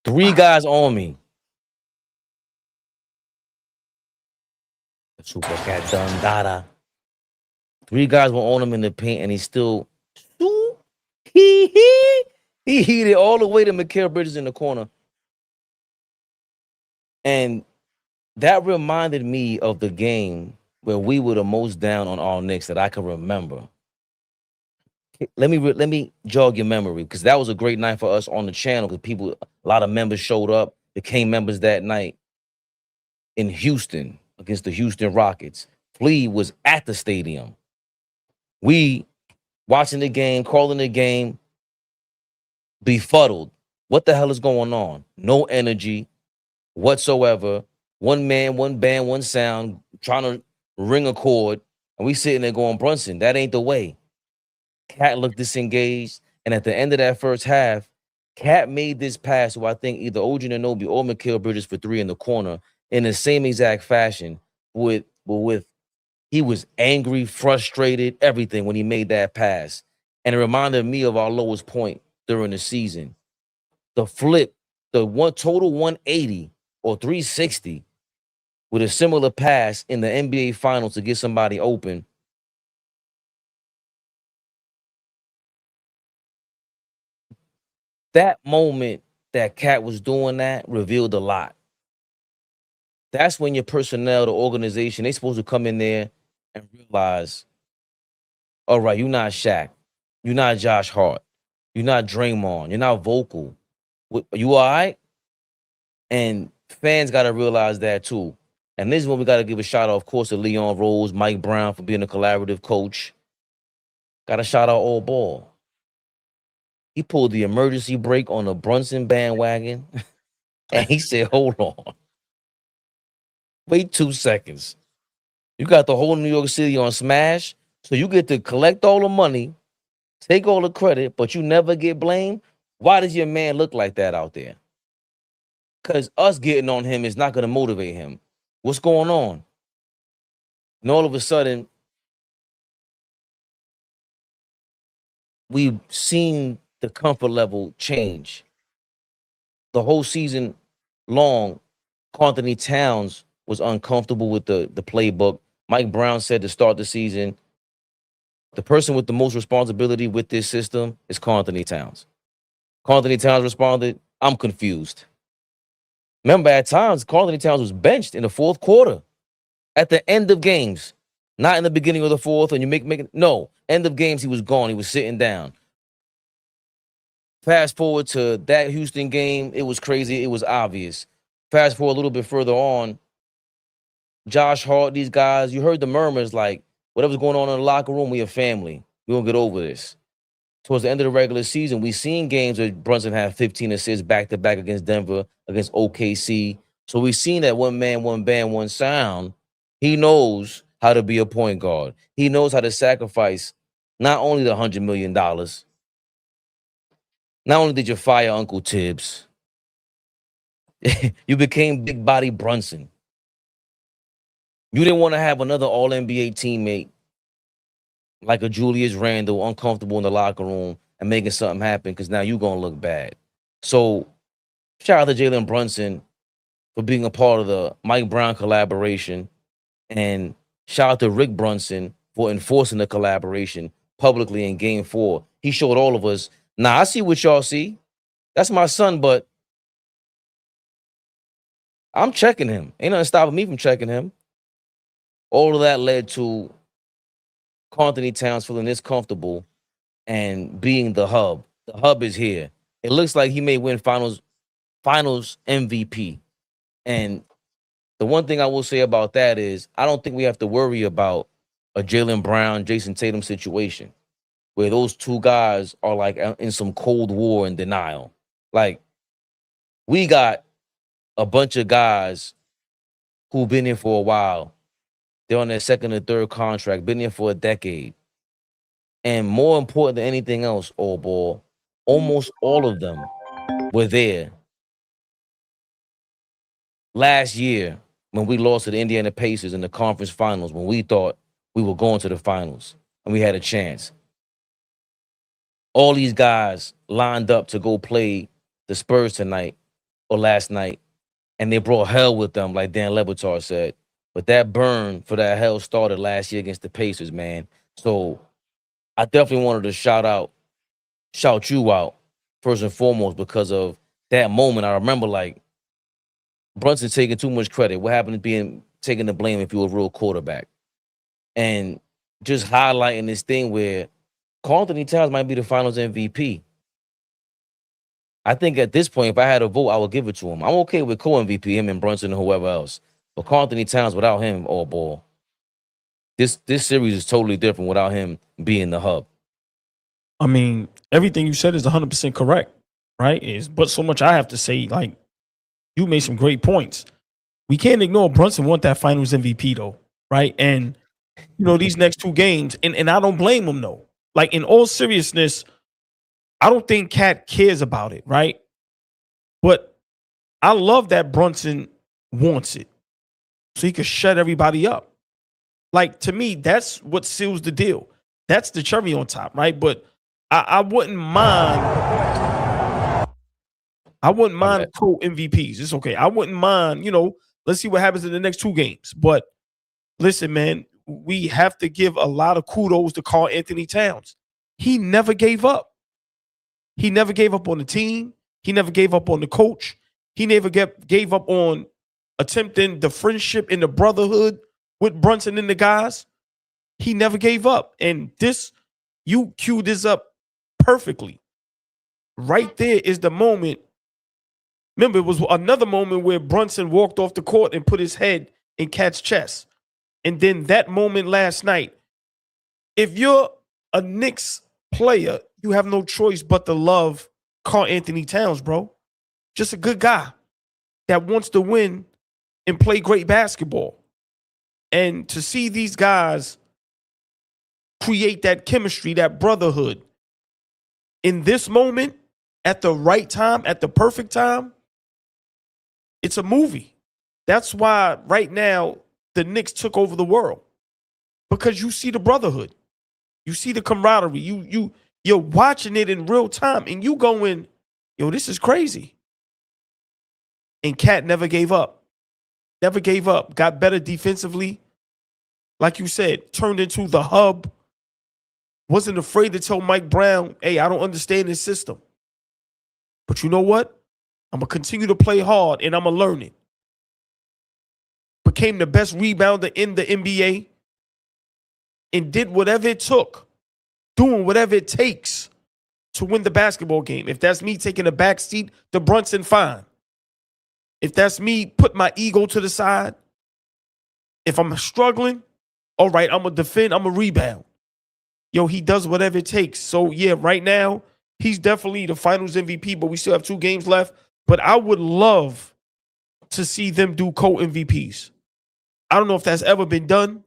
Speaker 1: 3 guys on me. The super cat Dundada. 3 guys were on him in the paint, and he still he heated all the way to Mikal Bridges in the corner. And that reminded me of the game where we were the most down on our Knicks that I can remember. Let me jog your memory, because that was a great night for us on the channel, because a lot of members showed up, became members that night in Houston against the Houston Rockets. Flea was at the stadium. We watching the game, calling the game, befuddled. What the hell is going on? No energy whatsoever. One man, one band, one sound, trying to ring a chord, and we sitting there going, Brunson, that ain't the way. Cat looked disengaged, and at the end of that first half, Cat made this pass to, I think, either OG Anunoby or Mikal Bridges for 3 in the corner in the same exact fashion. He was angry, frustrated, everything when he made that pass. And it reminded me of our lowest point during the season. The flip, the total 180 or 360 with a similar pass in the NBA Finals to get somebody open. That moment that Cat was doing that revealed a lot. That's when your personnel, the organization, they supposed to come in there and realize, all right, you're not Shaq. You're not Josh Hart. You're not Draymond. You're not vocal. You all right? And fans got to realize that too. And this is when we got to give a shout out, of course, to Leon Rose, Mike Brown for being a collaborative coach. Got to shout out AllBall. He pulled the emergency brake on the Brunson bandwagon, and he said, hold on. Wait 2 seconds. You got the whole New York City on smash, so you get to collect all the money, take all the credit, but you never get blamed. Why does your man look like that out there? Because us getting on him is not going to motivate him. What's going on? And all of a sudden, we've seen the comfort level change. The whole season long, Anthony Towns was uncomfortable with the playbook. Mike Brown said to start the season, the person with the most responsibility with this system is Anthony Towns. Anthony Towns responded, I'm confused. Remember, at times, Anthony Towns was benched in the fourth quarter at the end of games, not in the beginning of the fourth. And you no, end of games, he was gone. He was sitting down. Fast forward to that Houston game, it was crazy. It was obvious. Fast forward a little bit further on, Josh Hart, these guys, you heard the murmurs like, whatever's going on in the locker room, we a family. We're going to get over this. Towards the end of the regular season, we've seen games where Brunson had 15 assists back-to-back against Denver, against OKC. So we've seen that one man, one band, one sound. He knows how to be a point guard. He knows how to sacrifice not only the $100 million, not only did you fire Uncle Tibbs, you became Big Body Brunson. You didn't want to have another All-NBA teammate like a Julius Randle, uncomfortable in the locker room and making something happen because now you're going to look bad. So shout out to Jalen Brunson for being a part of the Mike Brown collaboration, and shout out to Rick Brunson for enforcing the collaboration publicly in Game 4. He showed all of us, nah, I see what y'all see. That's my son, but I'm checking him. Ain't nothing stopping me from checking him. All of that led to Anthony Towns feeling this comfortable and being the hub. The hub is here. It looks like he may win finals MVP. And the one thing I will say about that is I don't think we have to worry about a Jaylen Brown, Jason Tatum situation where those two guys are like in some Cold War and denial. Like, we got a bunch of guys who've been here for a while. They're on their second or third contract, been here for a decade. And more important than anything else, AllBall, almost all of them were there last year when we lost to the Indiana Pacers in the conference finals, when we thought we were going to the finals and we had a chance. All these guys lined up to go play the Spurs tonight or last night, and they brought hell with them, like Dan Le Batard said. But that burn for that hell started last year against the Pacers, man. So I definitely wanted to shout you out first and foremost because of that moment. I remember like Brunson taking too much credit. What happened to being taking the blame if you were a real quarterback? And just highlighting this thing where Anthony Towns might be the finals MVP. I think at this point, if I had a vote, I would give it to him. I'm okay with co-MVP, him and Brunson and whoever else. But Anthony Towns, without him, AllBall, this series is totally different without him being the hub.
Speaker 3: I mean, everything you said is 100% correct, right? But so much I have to say, like, you made some great points. We can't ignore Brunson want that finals MVP, though, right? And, you know, these next two games, and I don't blame him, though. Like, in all seriousness, I don't think Cat cares about it, right? But I love that Brunson wants it so he could shut everybody up. Like, to me, that's what seals the deal. That's the cherry on top, right? But I wouldn't mind. I wouldn't mind co-MVPs. It's okay. I wouldn't mind, you know, let's see what happens in the next two games. But listen, man, we have to give a lot of kudos to Karl Anthony Towns. He never gave up. He never gave up on the team. He never gave up on the coach. He never gave up on attempting the friendship and the brotherhood with Brunson and the guys. He never gave up. And this, you queued this up perfectly. Right there is the moment. Remember, it was another moment where Brunson walked off the court and put his head in Cat's chest. And then that moment last night, if you're a Knicks player, you have no choice but to love Karl Anthony Towns, bro. Just a good guy that wants to win and play great basketball. And to see these guys create that chemistry, that brotherhood in this moment, at the right time, at the perfect time, it's a movie. That's why right now the Knicks took over the world, because you see the brotherhood, you see the camaraderie, you're watching it in real time, and you going, yo, this is crazy. And Cat never gave up. Never gave up. Got better defensively. Like you said, turned into the hub. Wasn't afraid to tell Mike Brown, hey, I don't understand this system. But you know what? I'm going to continue to play hard, and I'm going to learn it. Became the best rebounder in the NBA and did whatever it took, doing whatever it takes to win the basketball game. If that's me taking a back seat to Brunson, fine. If that's me put my ego to the side, if I'm struggling, all right, I'm going to defend, I'm going to rebound. Yo, he does whatever it takes. So, yeah, right now, he's definitely the finals MVP, but we still have 2 games left. But I would love to see them do co-MVPs. I don't know if that's ever been done,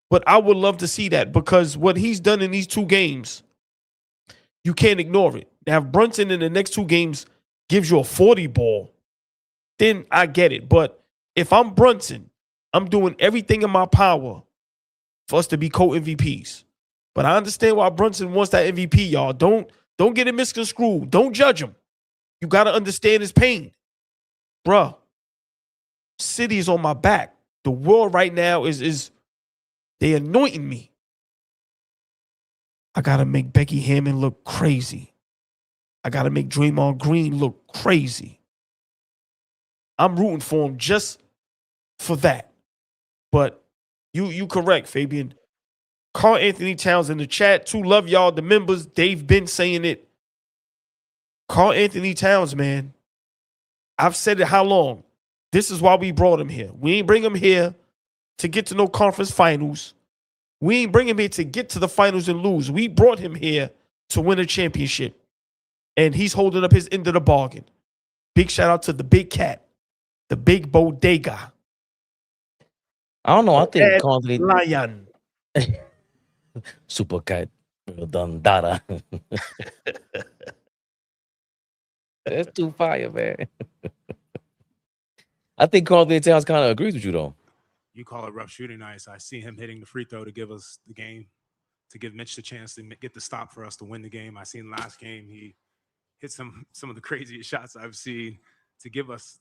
Speaker 3: but I would love to see that, because what he's done in these 2 games, you can't ignore it. Now, if Brunson in the next 2 games gives you a 40 ball, then I get it. But if I'm Brunson, I'm doing everything in my power for us to be co-MVPs. But I understand why Brunson wants that MVP, y'all. Don't get it misconstrued. Don't judge him. You got to understand his pain. Bruh, City is on my back. The world right now is they anointing me. I got to make Becky Hammond look crazy. I got to make Draymond Green look crazy. I'm rooting for him just for that. But you correct, Fabian. Carl Anthony Towns in the chat too. Love y'all, the members. They've been saying it. Carl Anthony Towns, man. I've said it how long? This is why we brought him here. We ain't bring him here to get to no conference finals. We ain't bring him here to get to the finals and lose. We brought him here to win a championship. And he's holding up his end of the bargain. Big shout out to the big cat, the big bodega.
Speaker 1: I don't know. I think Conley
Speaker 3: Lion.
Speaker 1: Super cat Dundada. That's too fire, man. I think Carl Anthony Towns kind of agrees with you, though.
Speaker 7: You call it rough shooting nights. I see him hitting the free throw to give us the game, to give Mitch the chance to get the stop for us to win the game. I seen last game he hit some of the craziest shots I've seen to give us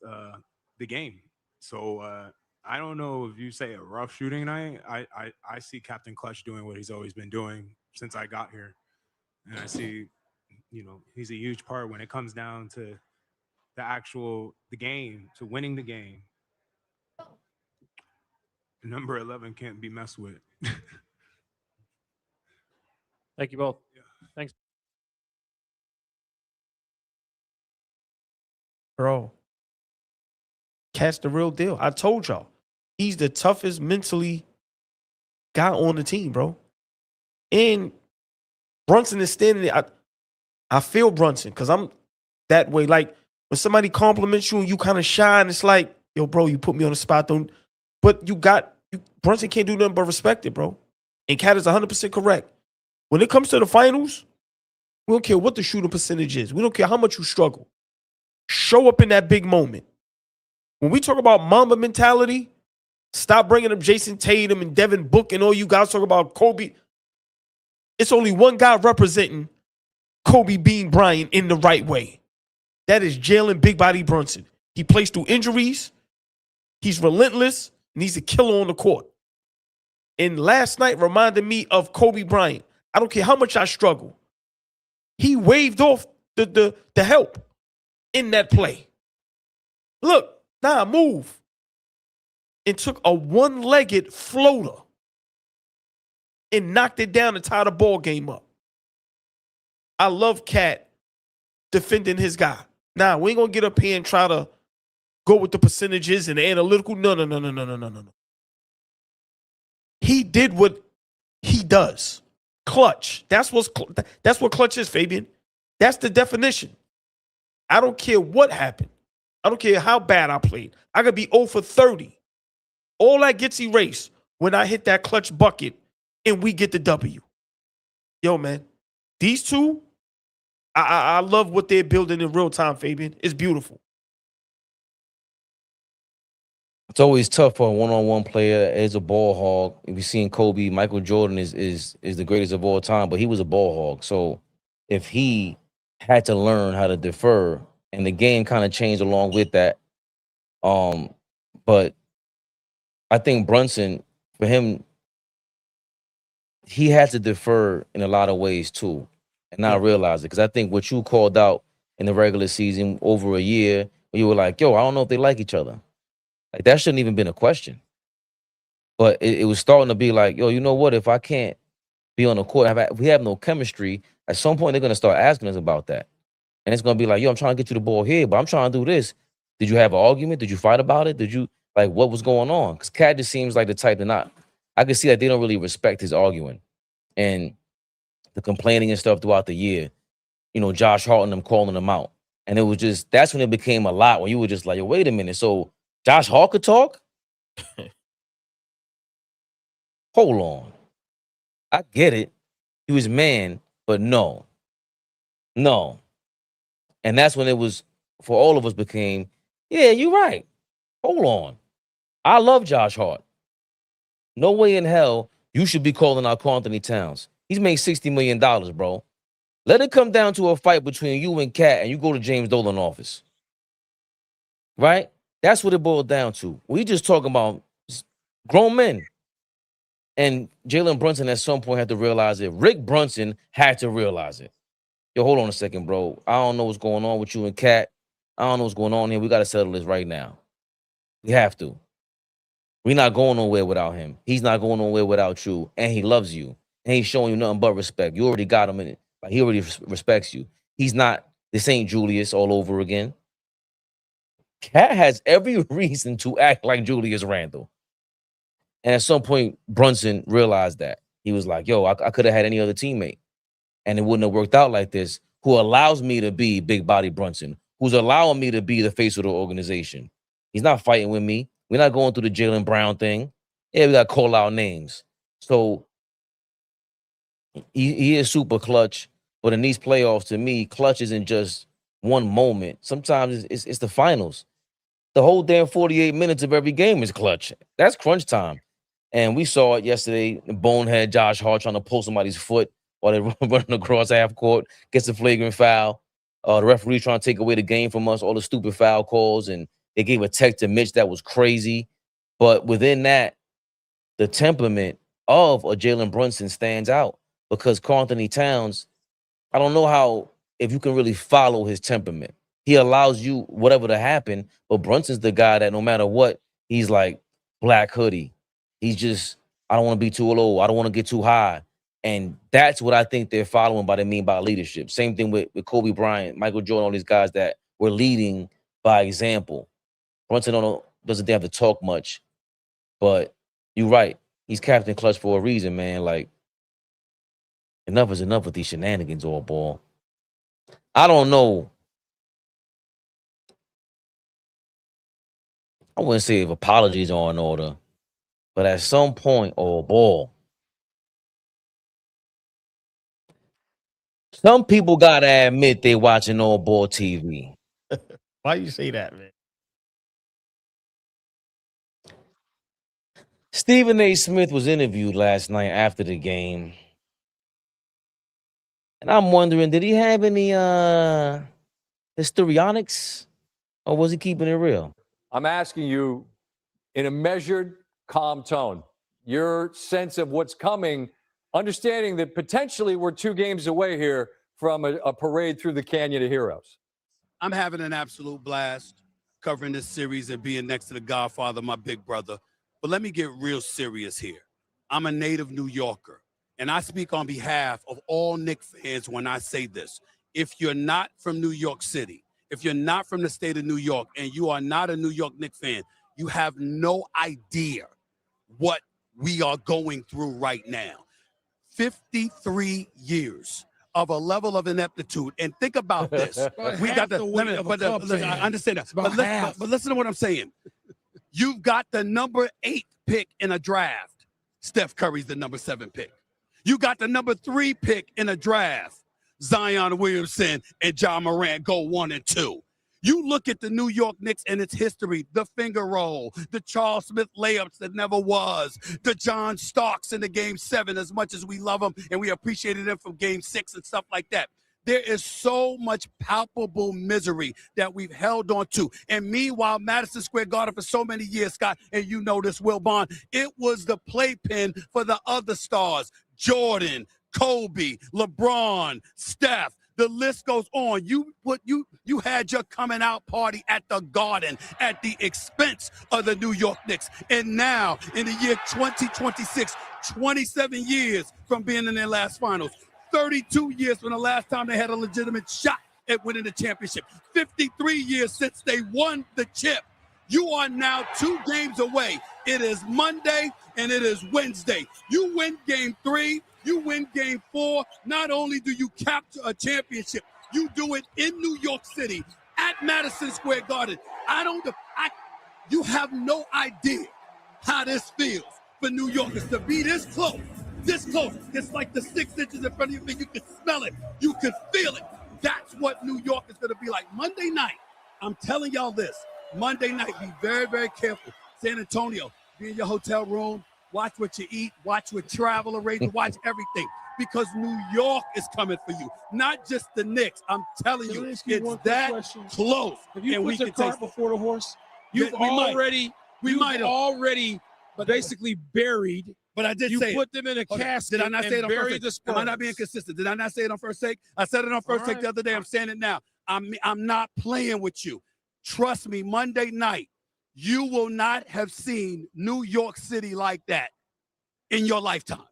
Speaker 7: the game. So I don't know if you say a rough shooting night. I see Captain Clutch doing what he's always been doing since I got here, and I see, he's a huge part when it comes down to the game, to winning the game. Number 11 can't be messed with.
Speaker 8: Thank you both.
Speaker 7: Yeah.
Speaker 8: Thanks.
Speaker 3: Bro, Cat's the real deal. I told y'all, he's the toughest mentally guy on the team, bro. And Brunson is standing there. I feel Brunson because I'm that way. Like when somebody compliments you and you kind of shine, it's like, yo, bro, you put me on the spot. But Brunson can't do nothing but respect it, bro. And Cat is 100% correct. When it comes to the finals, we don't care what the shooting percentage is. We don't care how much you struggle. Show up in that big moment. When we talk about Mamba mentality, stop bringing up Jason Tatum and Devin Book and all you guys talk about Kobe. It's only one guy representing Kobe Bean Bryant in the right way. That is Jalen Big Body Brunson. He plays through injuries. He's relentless, and he's a killer on the court. And last night reminded me of Kobe Bryant. I don't care how much I struggle. He waved off the help in that play. Look, move. And took a one-legged floater and knocked it down and tied the ball game up. I love Cat defending his guy. Nah, we ain't gonna get up here and try to go with the percentages and the analytical. No. He did what he does. Clutch. That's what clutch is, Fabian. That's the definition. I don't care what happened. I don't care how bad I played. I could be 0 for 30. All that gets erased when I hit that clutch bucket and we get the W. Yo, man, these two, I love what they're building in real time, Fabian. It's beautiful.
Speaker 1: It's always tough for a one-on-one player as a ball hog. If you've seen Kobe, Michael Jordan is the greatest of all time, but he was a ball hog. So if he had to learn how to defer, and the game kind of changed along with that. But I think Brunson, for him, he had to defer in a lot of ways too, and not realize it. Because I think what you called out in the regular season over a year, you were like, yo, I don't know if they like each other. Like, that shouldn't even been a question. But it was starting to be like, yo, you know what? If I can't be on the court, if we have no chemistry, at some point they're going to start asking us about that. And it's going to be like, yo, I'm trying to get you the ball here, but I'm trying to do this. Did you have an argument? Did you fight about it? Did you, like, what was going on? Because Cat just seems like the type to not. I can see that they don't really respect his arguing and the complaining and stuff throughout the year. You know, Josh Hart and them calling him out. And it was just, that's when it became a lot, when you were just like, yo, wait a minute. So Josh Hart could talk? Hold on. I get it. He was man, but no. And that's when it was, for all of us, became, yeah, you're right. Hold on. I love Josh Hart. No way in hell you should be calling out Karl Anthony Towns. He's made $60 million, bro. Let it come down to a fight between you and Cat, and you go to James Dolan office. Right? That's what it boiled down to. We just talking about grown men. And Jalen Brunson at some point had to realize it. Rick Brunson had to realize it. Yo, hold on a second, bro. I don't know what's going on with you and Cat. I don't know what's going on here. We got to settle this right now. We have to. We're not going nowhere without him. He's not going nowhere without you. And he loves you. And he's showing you nothing but respect. You already got him in it. Like, he already respects you. He's not the St. Julius all over again. Cat has every reason to act like Julius Randle. And at some point, Brunson realized that. He was like, yo, I could have had any other teammate. And it wouldn't have worked out like this, who allows me to be Big Body Brunson, who's allowing me to be the face of the organization. He's not fighting with me. We're not going through the Jaylen Brown thing. Yeah, we got to call out names. So he is super clutch. But in these playoffs, to me, clutch isn't just one moment. Sometimes it's the finals. The whole damn 48 minutes of every game is clutch. That's crunch time. And we saw it yesterday. Bonehead Josh Hart trying to pull somebody's foot while they're running across half court, gets a flagrant foul. The referee trying to take away the game from us, all the stupid foul calls, and they gave a tech to Mitch that was crazy. But within that, the temperament of a Jalen Brunson stands out, because Karl Anthony Towns, I don't know if you can really follow his temperament. He allows you whatever to happen, but Brunson's the guy that no matter what, he's like black hoodie. He's just, I don't want to be too low. I don't want to get too high. And that's what I think they're following by leadership. Same thing with Kobe Bryant, Michael Jordan, all these guys that were leading by example. Brunson doesn't have to talk much, but you're right. He's Captain Clutch for a reason, man. Like, enough is enough with these shenanigans, AllBall. I don't know. I wouldn't say if apologies are in order, but at some point, AllBall, some people gotta admit they watching AllBall TV.
Speaker 3: Why you say that, man?
Speaker 1: Stephen A. Smith was interviewed last night after the game. And I'm wondering, did he have any histrionics, or was he keeping it real?
Speaker 8: I'm asking you in a measured, calm tone, your sense of what's coming, understanding that potentially we're 2 games away here from a parade through the Canyon of Heroes.
Speaker 9: I'm having an absolute blast covering this series and being next to the Godfather, my big brother. But let me get real serious here. I'm a native New Yorker, and I speak on behalf of all Knicks fans when I say this. If you're not from New York City, if you're not from the state of New York, and you are not a New York Knicks fan, you have no idea what we are going through right now. 53 years of a level of ineptitude. And think about this. We got the limit, but I understand that. But listen to what I'm saying. You've got the number 8 pick in a draft. Steph Curry's the number 7 pick. You got the number 3 pick in a draft. Zion Williamson and Ja Morant go 1 and 2. You look at the New York Knicks and its history, the finger roll, the Charles Smith layups that never was, the John Starks in the Game 7, as much as we love them and we appreciated them from Game 6 and stuff like that. There is so much palpable misery that we've held on to. And meanwhile, Madison Square Garden for so many years, Scott, and you know this, Will Bond, it was the playpen for the other stars, Jordan, Kobe, LeBron, Steph. The list goes on. You had your coming out party at the Garden at the expense of the New York Knicks. And now, in the year 2026, 27 years from being in their last finals, 32 years from the last time they had a legitimate shot at winning the championship, 53 years since they won the chip. You are now 2 games away. It is Monday and it is Wednesday. You win game 3. You win game 4. Not only do you capture a championship, you do it in New York City at Madison Square Garden. You have no idea how this feels for New Yorkers to be this close. This close. It's like the 6 inches in front of you. You can smell it. You can feel it. That's what New York is going to be like. Monday night, I'm telling y'all this. Monday night, be very, very careful. San Antonio, be in your hotel room. Watch what you eat, watch what travel arrangements, watch everything. Because New York is coming for you, not just the Knicks. I'm telling you, it's that close.
Speaker 10: Have you put the cart before the horse? You've
Speaker 9: We might have
Speaker 10: already basically buried.
Speaker 9: But I did say
Speaker 10: you put them in a casket.
Speaker 9: Did I not say it on first
Speaker 10: take?
Speaker 9: take? Am I not being consistent? Did I not say it on first take? I said it on first take the other day. I'm saying it now. I'm not playing with you. Trust me, Monday night, you will not have seen New York City like that in your lifetime.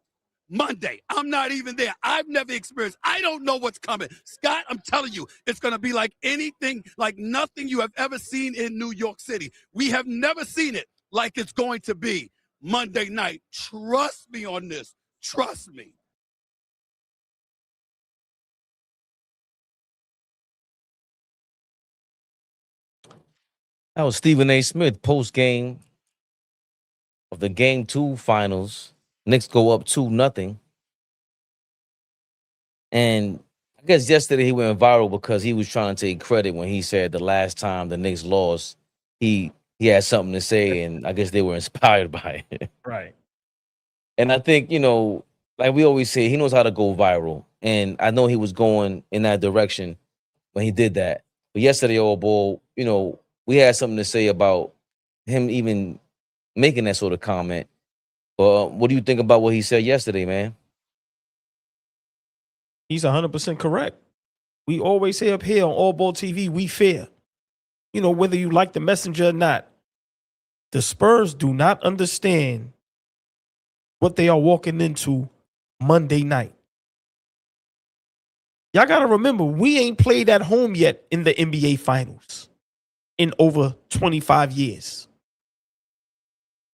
Speaker 9: Monday, I'm not even there. I've never experienced. I don't know what's coming. Scott, I'm telling you, it's going to be like anything, like nothing you have ever seen in New York City. We have never seen it like it's going to be Monday night. Trust me on this. Trust me.
Speaker 1: That was Stephen A. Smith post game of the Game 2 finals. Knicks go up 2-0. And I guess yesterday he went viral because he was trying to take credit when he said the last time the Knicks lost, he had something to say, and I guess they were inspired by it.
Speaker 3: Right.
Speaker 1: And I think, like we always say, he knows how to go viral. And I know he was going in that direction when he did that. But yesterday, AllBall, we had something to say about him even making that sort of comment. What do you think about what he said yesterday, man?
Speaker 3: He's 100% correct. We always say up here on AllBall TV, we fair. Whether you like the messenger or not, the Spurs do not understand what they are walking into Monday night. Y'all got to remember, we ain't played at home yet in the NBA Finals in over 25 years.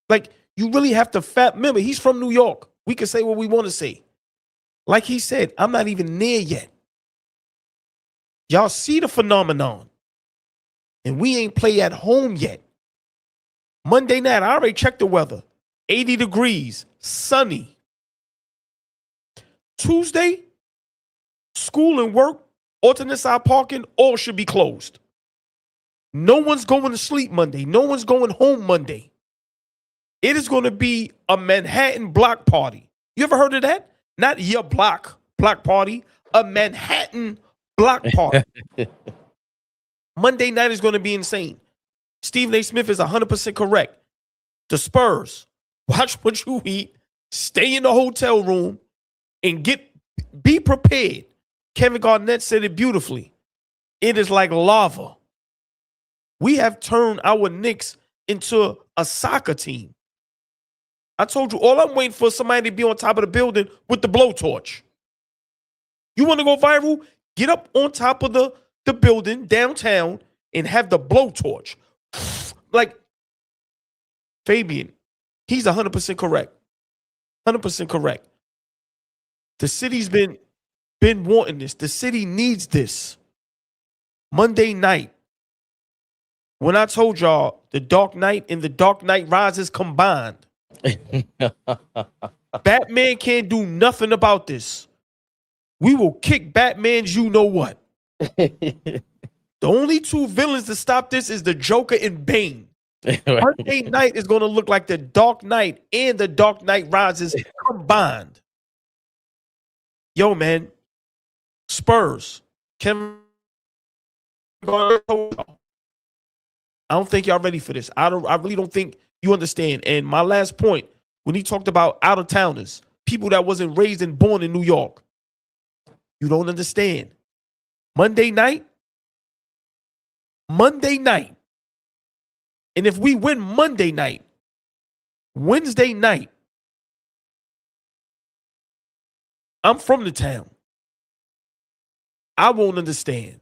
Speaker 3: Like, you really have to remember, he's from New York. We can say what we want to say. Like he said, I'm not even near yet. Y'all see the phenomenon. And we ain't play at home yet. Monday night, I already checked the weather. 80 degrees, sunny. Tuesday, school and work, alternate side parking, all should be closed. No one's going to sleep Monday. No one's going home Monday. It is going to be a Manhattan block party. You ever heard of that? Not your block party, a Manhattan block party. Monday night is going to be insane. Stephen A. Smith is 100% correct. The Spurs, watch what you eat, stay in the hotel room, and be prepared. Kevin Garnett said it beautifully. It is like lava. We have turned our Knicks into a soccer team. I told you, all I'm waiting for is somebody to be on top of the building with the blowtorch. You want to go viral? Get up on top of the building downtown and have the blowtorch. Like Fabian, he's 100% correct. 100% correct. The city's been wanting this. The city needs this. Monday night, when I told y'all the Dark Knight and the Dark Knight Rises combined, Batman can't do nothing about this. we will kick Batman's you know what. The only two villains to stop this is the Joker and Bane. Monday night is going to look like the Dark Knight and the Dark Knight Rises combined. Yo, man. Spurs. Kevin Garnett told y'all. I don't think y'all ready for this. I really don't think you understand. And my last point, when he talked about out-of-towners, people that wasn't raised and born in New York, you don't understand. Monday night, and if we win Monday night, Wednesday night, I'm from the town. I won't understand.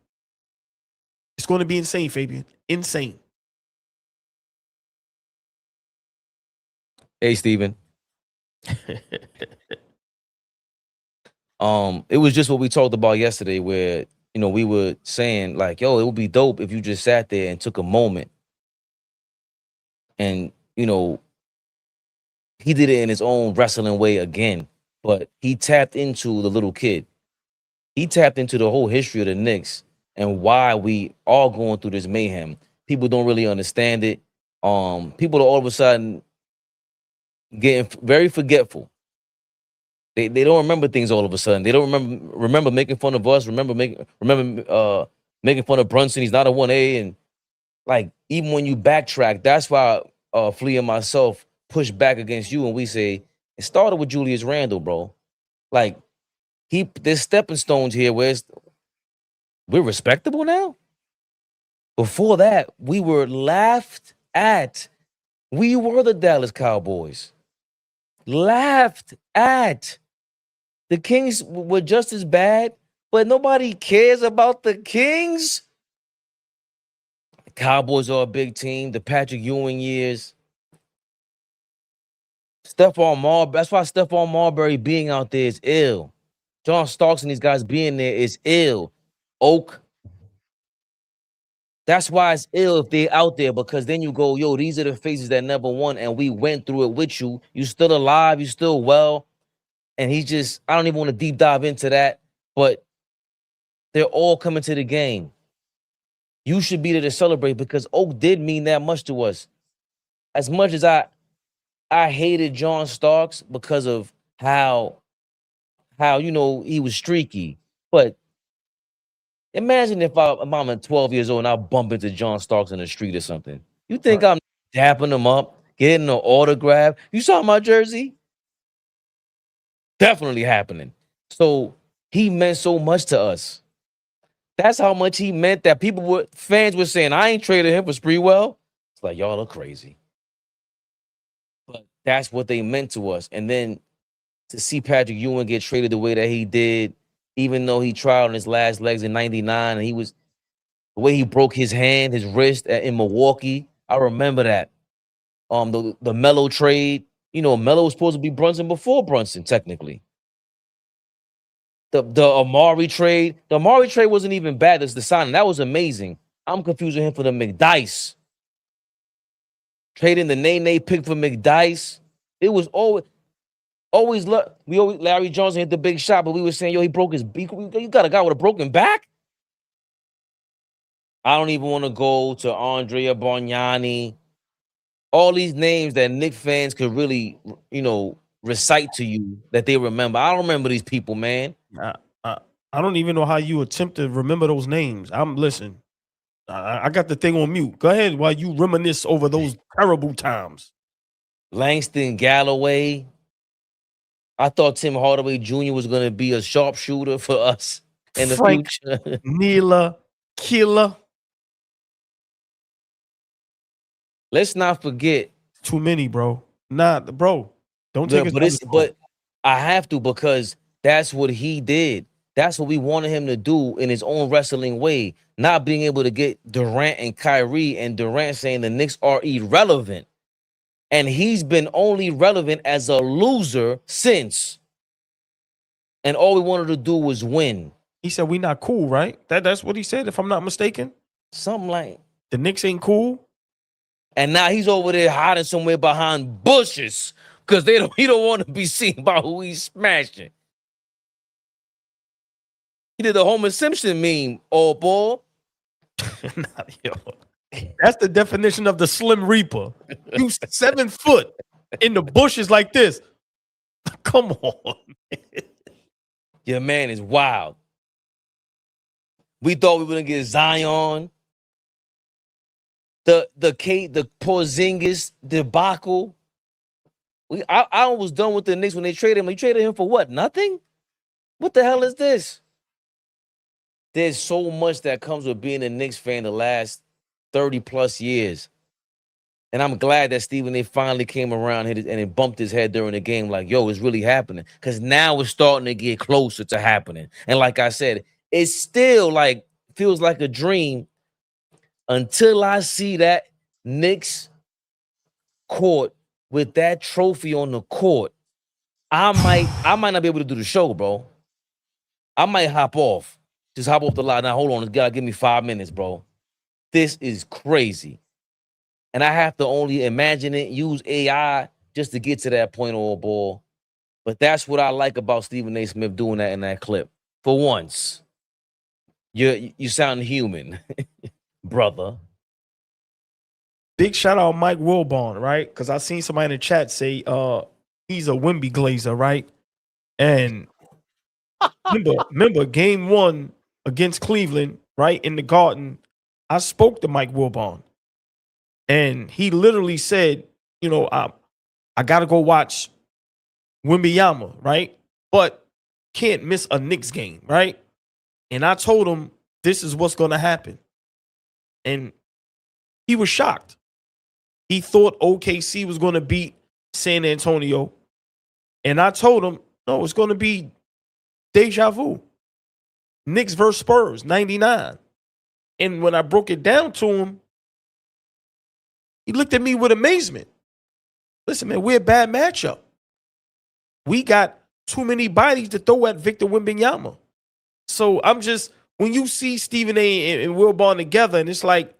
Speaker 3: It's going to be insane, Fabian. Insane.
Speaker 1: Hey, Steven. It was just what we talked about yesterday where, we were saying like, yo, it would be dope if you just sat there and took a moment and, he did it in his own wrestling way again, but he tapped into the little kid. He tapped into the whole history of the Knicks and why we are going through this mayhem. People don't really understand it. People are all of a sudden getting very forgetful. They don't remember things all of a sudden. They don't remember making fun of us. Remember making fun of Brunson. He's not a 1A, and like even when you backtrack, that's why Flea and myself push back against you, and we say it started with Julius Randle, bro. Like there's stepping stones here where we're respectable now. Before that, we were laughed at. We were the Dallas Cowboys. Laughed at. The Kings were just as bad, but nobody cares about the Kings. The Cowboys are a big team. The Patrick Ewing years. That's why Stephon Marbury being out there is ill. John Starks and these guys being there is ill. Oak. That's why it's ill if they're out there, because then you go, yo, these are the faces that never won, and we went through it with you. You still alive. You still well. And I don't even want to deep dive into that, but they're all coming to the game. You should be there to celebrate because Oak did mean that much to us. As much as I hated John Starks because of how he was streaky. But imagine if I'm 12 years old and I bump into John Starks in the street or something. You think I'm dapping him up, getting an autograph? You saw my jersey? Definitely happening. So he meant so much to us. That's how much he meant that fans were saying, I ain't traded him for Spreewell. It's like, y'all are crazy. But that's what they meant to us. And then to see Patrick Ewing get traded the way that he did, even though he tried on his last legs in 99, and the way he broke his hand, his wrist in Milwaukee. I remember that. The Melo trade. Melo was supposed to be Brunson before Brunson, technically. The Amari trade. The Amari trade wasn't even bad. It's the signing. That was amazing. I'm confusing him for the McDice. Trading the Nene pick for McDice. It was always Larry Johnson hit the big shot, but we were saying, yo, he broke his beak. You got a guy with a broken back? I don't even want to go to Andrea Bargnani. All these names that Knicks fans could really, recite to you that they remember. I don't remember these people, man.
Speaker 3: I don't even know how you attempt to remember those names. Listen. I got the thing on mute. Go ahead while you reminisce over those terrible times.
Speaker 1: Langston Galloway. I thought Tim Hardaway Jr. was going to be a sharpshooter for us in the future.
Speaker 3: Neela, Killer.
Speaker 1: Let's not forget.
Speaker 3: Too many, bro. Bro. Don't take it.
Speaker 1: But I have to, because that's what he did. That's what we wanted him to do in his own wrestling way. Not being able to get Durant and Kyrie, and Durant saying the Knicks are irrelevant. And he's been only relevant as a loser since. And all we wanted to do was win.
Speaker 3: He said we not cool, right? That's what he said, if I'm not mistaken.
Speaker 1: Something like
Speaker 3: the Knicks ain't cool.
Speaker 1: And now he's over there hiding somewhere behind bushes because he don't want to be seen by who he's smashing. He did the Homer Simpson meme, all ball.
Speaker 3: Nah, yo. That's the definition of the Slim Reaper. You 7 foot in the bushes like this. Come on.
Speaker 1: Your man is wild. We thought we were gonna get Zion. The Porzingis debacle. I was done with the Knicks when they traded him. They traded him for what? Nothing? What the hell is this? There's so much that comes with being a Knicks fan the last 30 plus years. And I'm glad that Stephen A finally came around and it bumped his head during the game like, yo, it's really happening. Because now it's starting to get closer to happening. And like I said, it's still like, feels like a dream until I see that Knicks court with that trophy on the court. I might not be able to do the show, bro. I might hop off. Just hop off the line. Now, hold on. This guy, give me 5 minutes, bro. This is crazy. And I have to only imagine it, use AI just to get to that point, all ball. But that's what I like about Stephen A. Smith doing that in that clip. For once, you sound human, brother.
Speaker 3: Big shout out Mike Wilbon, right? Because I seen somebody in the chat say he's a Wemby Glazer, right? And remember game 1 against Cleveland, right? In the Garden, I spoke to Mike Wilbon. And he literally said, you know, I got to go watch Wembyama, right? But can't miss a Knicks game, right? And I told him this is what's going to happen. And he was shocked. He thought OKC was going to beat San Antonio. And I told him, no, it's going to be deja vu. Knicks versus Spurs, 99. And when I broke it down to him, he looked at me with amazement. Listen, man, we're a bad matchup. We got too many bodies to throw at Victor Wembanyama. So I'm just, when you see Stephen A. and Wilbon together, and it's like,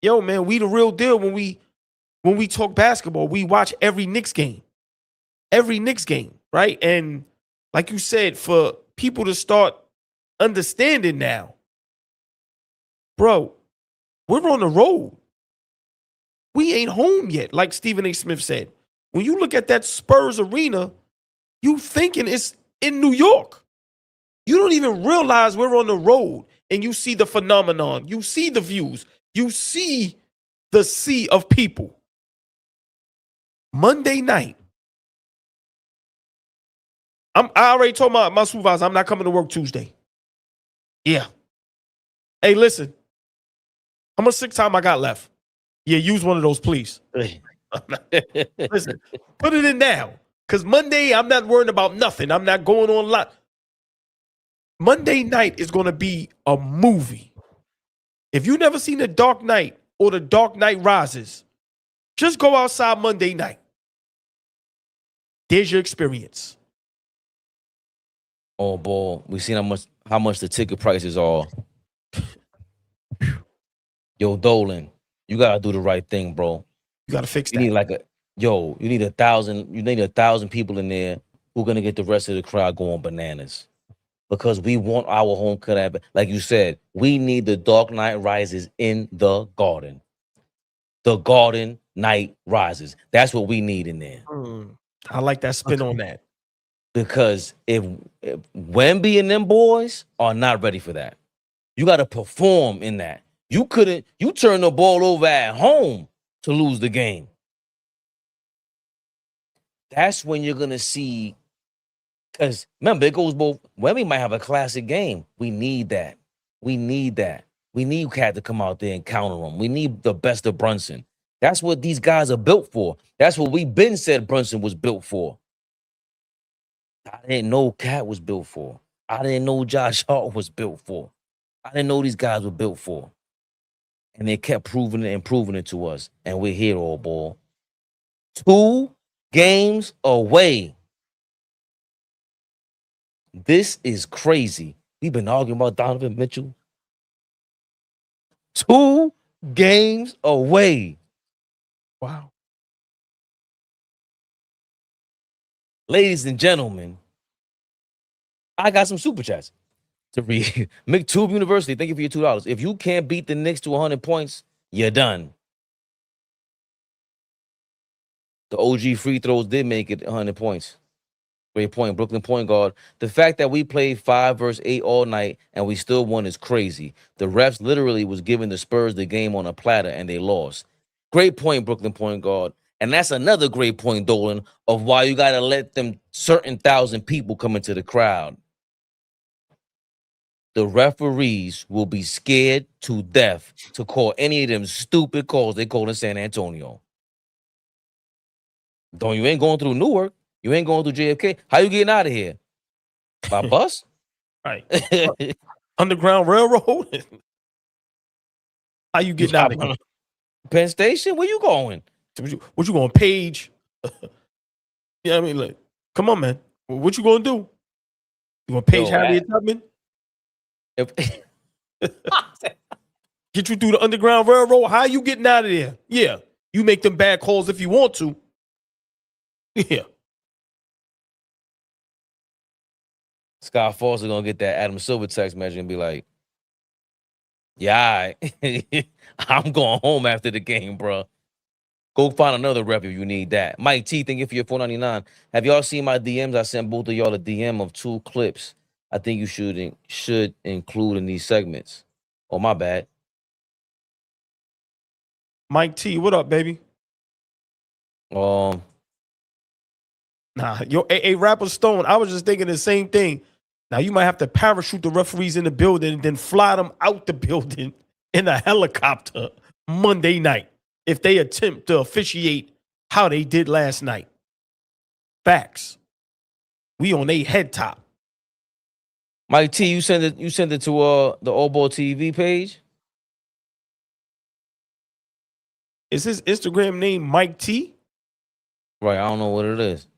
Speaker 3: yo, man, we the real deal when we talk basketball. We watch every Knicks game. Every Knicks game, right? And like you said, for people to start understanding now, bro, we're on the road. We ain't home yet, like Stephen A. Smith said. When you look at that Spurs arena, you thinking it's in New York. You don't even realize we're on the road, and you see the phenomenon. You see the views. You see the sea of people. Monday night, I already told my supervisor I'm not coming to work Tuesday. Yeah. Hey, listen, how much sick time I got left? Yeah, use one of those, please. Listen, put it in now. Because Monday, I'm not worrying about nothing. I'm not going on live. Monday night is going to be a movie. If you've never seen The Dark Knight or The Dark Knight Rises, just go outside Monday night. There's your experience.
Speaker 1: Oh, boy. We've seen how much the ticket prices are. Yo, Dolan, you gotta do the right thing, bro.
Speaker 3: You gotta fix that.
Speaker 1: You need 1,000. You need 1,000 people in there who are gonna get the rest of the crowd going bananas. Because we want our home court. Like you said, we need the Dark Knight Rises in the Garden. The Garden Night Rises. That's what we need in there.
Speaker 3: I like that spin on that.
Speaker 1: Because if Wemby and them boys are not ready for that, you got to perform in that. You turn the ball over at home to lose the game. That's when you're going to see, because remember, it goes both. Wemby might have a classic game. We need that. We need that. We need Cat to come out there and counter him. We need the best of Brunson. That's what these guys are built for. That's what we've been said Brunson was built for. I didn't know Cat was built for. I didn't know Josh Hart was built for. I didn't know these guys were built for. And they kept proving it and proving it to us. And we're here, all ball. 2 games away. This is crazy. We've been arguing about Donovan Mitchell. 2 games away.
Speaker 3: Wow.
Speaker 1: Ladies and gentlemen, I got some super chats. To read McTube University, thank you for your $2. If you can't beat the Knicks to 100 points, you're done. The OG free throws did make it 100 points. Great point, Brooklyn point guard. The fact that we played 5 versus 8 all night and we still won is crazy. The refs literally was giving the Spurs the game on a platter and they lost. Great point, Brooklyn point guard. And that's another great point, Dolan, of why you got to let them certain thousand people come into the crowd. The referees will be scared to death to call any of them stupid calls they call in San Antonio. Don't you ain't going through Newark. You ain't going through JFK. How you getting out of here? By bus?
Speaker 3: Right. Underground Railroad? How you getting out of here?
Speaker 1: Penn Station? Where you going?
Speaker 3: What you going, Page? Yeah, I mean, like, come on, man. What you going to do? You going to Page Harriet Tubman? Get you through the Underground Railroad? How you getting out of there? Yeah. You make them bad calls if you want to. Yeah.
Speaker 1: Scott Foster gonna get that Adam Silver text message and be like, yeah, I'm going home after the game, bro. Go find another rep if you need that. Mike T, thank you for your $4.99. Have y'all seen my DMs? I sent both of y'all a DM of 2 clips I think you should include in these segments. Oh, my bad.
Speaker 3: Mike T, what up, baby?
Speaker 1: Nah,
Speaker 3: yo, a Rapper Stone, I was just thinking the same thing. Now, you might have to parachute the referees in the building and then fly them out the building in a helicopter Monday night if they attempt to officiate how they did last night. Facts. We on a head top.
Speaker 1: Mike T, you send it to the AllBall TV page?
Speaker 3: Is his Instagram name Mike T?
Speaker 1: Right, I don't know what it is.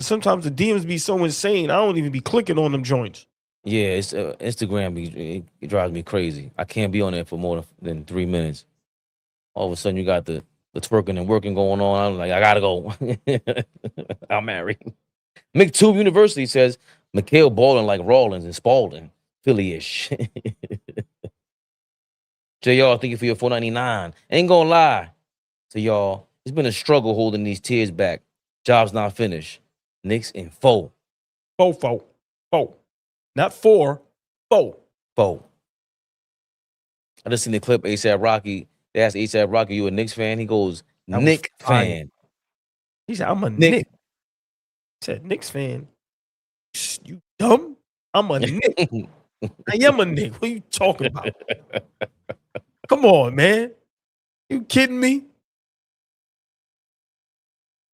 Speaker 3: Sometimes the DMs be so insane, I don't even be clicking on them joints.
Speaker 1: Yeah, it's Instagram. It drives me crazy. I can't be on there for more than 3 minutes. All of a sudden, you got the twerking and working going on. I'm like, I gotta go. I'm married. McTube University says Mikhail balling like Rawlins and Spalding, Philly-ish. JR, thank you for your $4.99. Ain't gonna lie to y'all, it's been a struggle holding these tears back. Job's not finished. Knicks in 4.
Speaker 3: 4. Not 4, 4.
Speaker 1: 4. I just seen the clip. ASAP Rocky. They asked ASAP Rocky, "You a Knicks fan?" He goes, "Knick fan."
Speaker 3: He said, "I'm a Knick." He said, "Knicks fan." You dumb? I'm a Knick. I am a Knick. What are you talking about? Come on, man. You kidding me?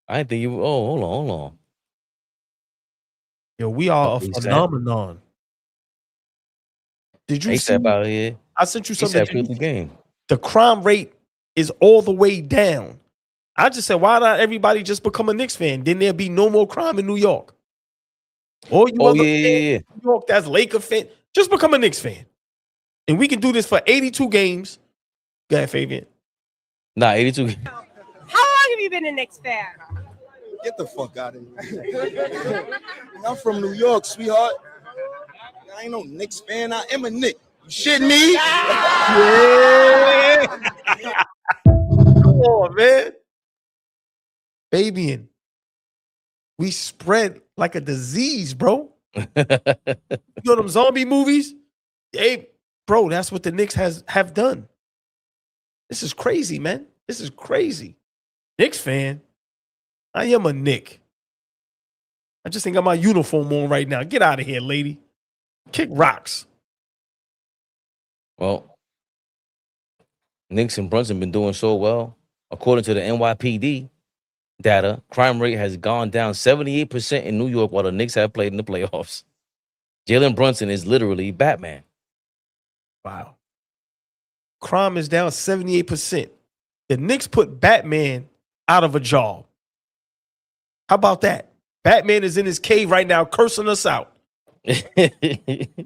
Speaker 1: I didn't think you. Oh, hold on.
Speaker 3: Yo, we are a phenomenon. Did you see?
Speaker 1: Out here.
Speaker 3: I sent you something.
Speaker 1: The game.
Speaker 3: The crime rate is all the way down. I just said, why not everybody just become a Knicks fan? Then there'll be no more crime in New York. Or you
Speaker 1: yeah.
Speaker 3: New York, that's Laker fan. Just become a Knicks fan. And we can do this for 82 games. Go ahead, Fabian.
Speaker 1: Nah, 82.
Speaker 11: How long have you been a Knicks fan?
Speaker 12: Get the fuck out of here. I'm from New York, sweetheart. I ain't no Knicks fan. I am a Knick. You shitting me?
Speaker 3: Yeah. Come on, man. Fabian, we spread like a disease, bro. You know them zombie movies? Hey, bro, that's what the Knicks have done. This is crazy, man. This is crazy. Knicks fan. I am a Knick. I just ain't got my uniform on right now. Get out of here, lady. Kick rocks.
Speaker 1: Well, Knicks and Brunson been doing so well. According to the NYPD data, crime rate has gone down 78% in New York while the Knicks have played in the playoffs. Jalen Brunson is literally Batman.
Speaker 3: Wow. Crime is down 78%. The Knicks put Batman out of a job. How about that? Batman is in his cave right now cursing us out.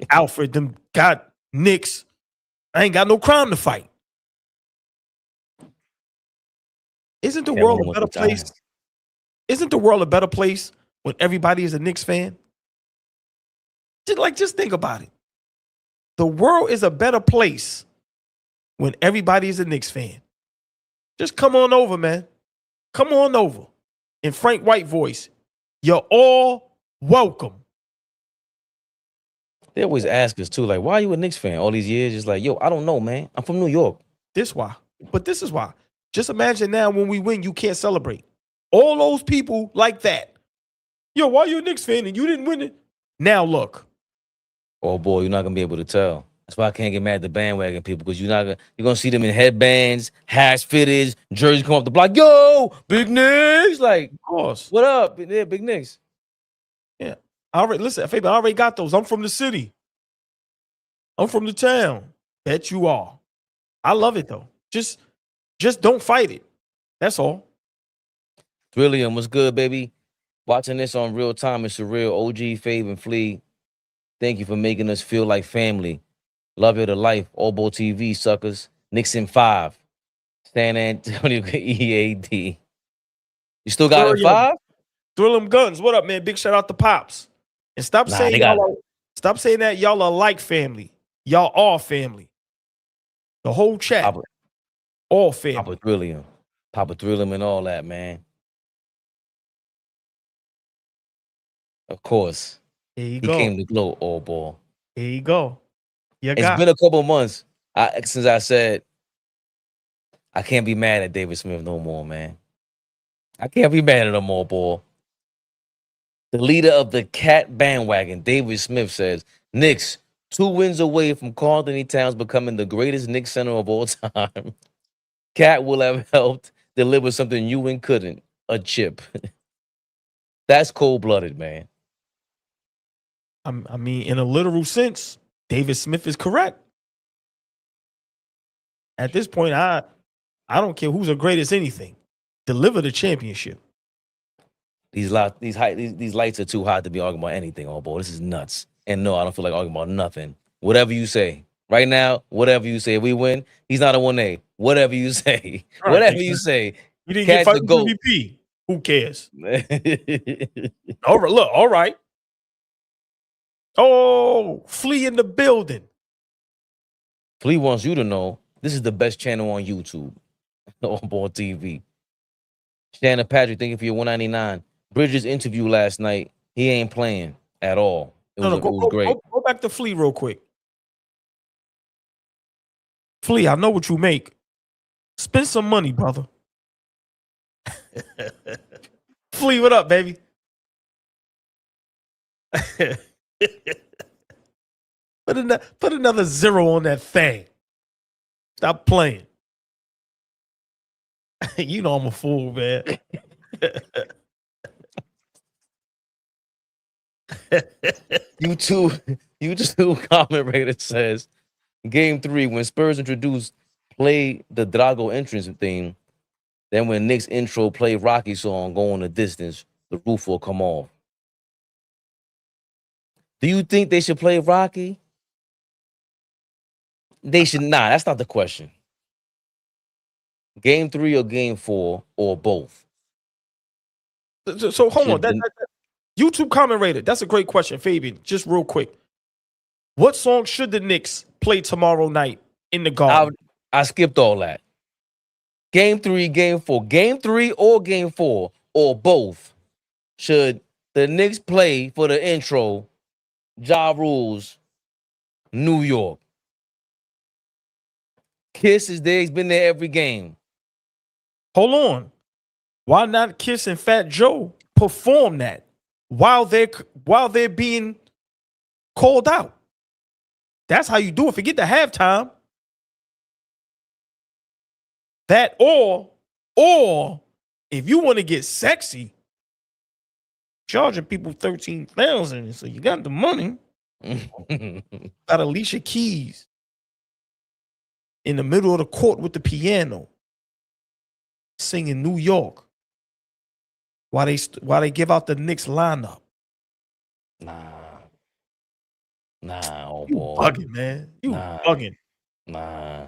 Speaker 3: Alfred, them got Knicks. I ain't got no crime to fight. Isn't the world a better place? Isn't the world a better place when everybody is a Knicks fan? Just think about it. The world is a better place when everybody is a Knicks fan. Just come on over, man. Come on over. In Frank White voice, you're all welcome.
Speaker 1: They always ask us too, like, why are you a Knicks fan all these years? Just like, yo, I don't know, man. I'm from New York.
Speaker 3: This why. But this is why. Just imagine now when we win, you can't celebrate. All those people like that. Yo, why you a Knicks fan and you didn't win it? Now look.
Speaker 1: Oh boy, you're not gonna be able to tell. That's why I can't get mad at the bandwagon people, because you're gonna see them in headbands, hash fitteds, jerseys come off the block. Yo, big Knicks, like,
Speaker 3: Of course.
Speaker 1: what up? Yeah, big Knicks.
Speaker 3: Yeah. Listen, Fabian, I already got those. I'm from the city. I'm from the town. Bet you are. I love it though. Just don't fight it. That's all.
Speaker 1: Trillium, what's good, baby? Watching this on real time is surreal. OG, Fave, and Flea. Thank you for making us feel like family. Love you to life. AllBall TV, suckers. Knicks in 5. San Antonio EAD. You still got it in 5?
Speaker 3: Thrill 'em guns. What up, man? Big shout out to Pops. And stop saying stop saying that y'all are like family. Y'all are family. The whole chat. All family.
Speaker 1: Papa Trillium and all that, man. Of course.
Speaker 3: There you
Speaker 1: He
Speaker 3: go.
Speaker 1: came to glow, AllBall.
Speaker 3: There you go.
Speaker 1: It's been a couple months since I said I can't be mad at David Smith no more, man. I can't be mad at him more, boy. The leader of the cat bandwagon, David Smith, says, Knicks, 2 wins away from Karl Anthony Towns becoming the greatest Knicks center of all time. Cat will have helped deliver something Ewing couldn't, a chip. That's cold-blooded, man.
Speaker 3: I mean, in a literal sense, David Smith is correct. At this point, I don't care who's the greatest anything. Deliver the championship.
Speaker 1: These lights are too hot to be arguing about anything, AllBall. This is nuts. And no, I don't feel like arguing about nothing. Whatever you say. Right now, whatever you say. If we win, he's not a 1A. Whatever you say.
Speaker 3: Right,
Speaker 1: Whatever you say.
Speaker 3: You didn't
Speaker 1: Cat's
Speaker 3: get
Speaker 1: the
Speaker 3: finals
Speaker 1: GOAT.
Speaker 3: MVP. Who cares? All right, look, all right. Oh, Flea in the building.
Speaker 1: Flea wants you to know this is the best channel on YouTube. AllBall TV. Shannon Patrick, thank you for your 199. Bridges interview last night. He ain't playing at all. It was great.
Speaker 3: Go back to Flea real quick. Flea, I know what you make. Spend some money, brother. Flea, what up, baby? Put another 0 on that thing. Stop playing. You know I'm a fool, man.
Speaker 1: YouTube comment rater says, Game 3, when Spurs introduced play the Drago entrance theme, then when Knicks intro play Rocky song, go on the distance, the roof will come off. Do you think they should play Rocky? They should not. That's not the question. Game 3 or Game 4 or both?
Speaker 3: So hold on. That YouTube comment rater, that's a great question, Fabian. Just real quick. What song should the Knicks play tomorrow night in the Garden?
Speaker 1: I skipped all that. Game 3, Game 4. Game 3 or Game 4 or both. Should the Knicks play for the intro Ja Rule's New York? Kiss is there. He's been there every game.
Speaker 3: Hold on. Why not Kiss and Fat Joe perform that while they're being called out? That's how you do it. Forget the halftime. That or if you want to get sexy, charging people $13,000, so you got the money. Got Alicia Keys in the middle of the court with the piano, singing New York while they give out the Knicks lineup.
Speaker 1: Nah, oh
Speaker 3: You
Speaker 1: boy.
Speaker 3: bugging, man. You bugging.
Speaker 1: Nah.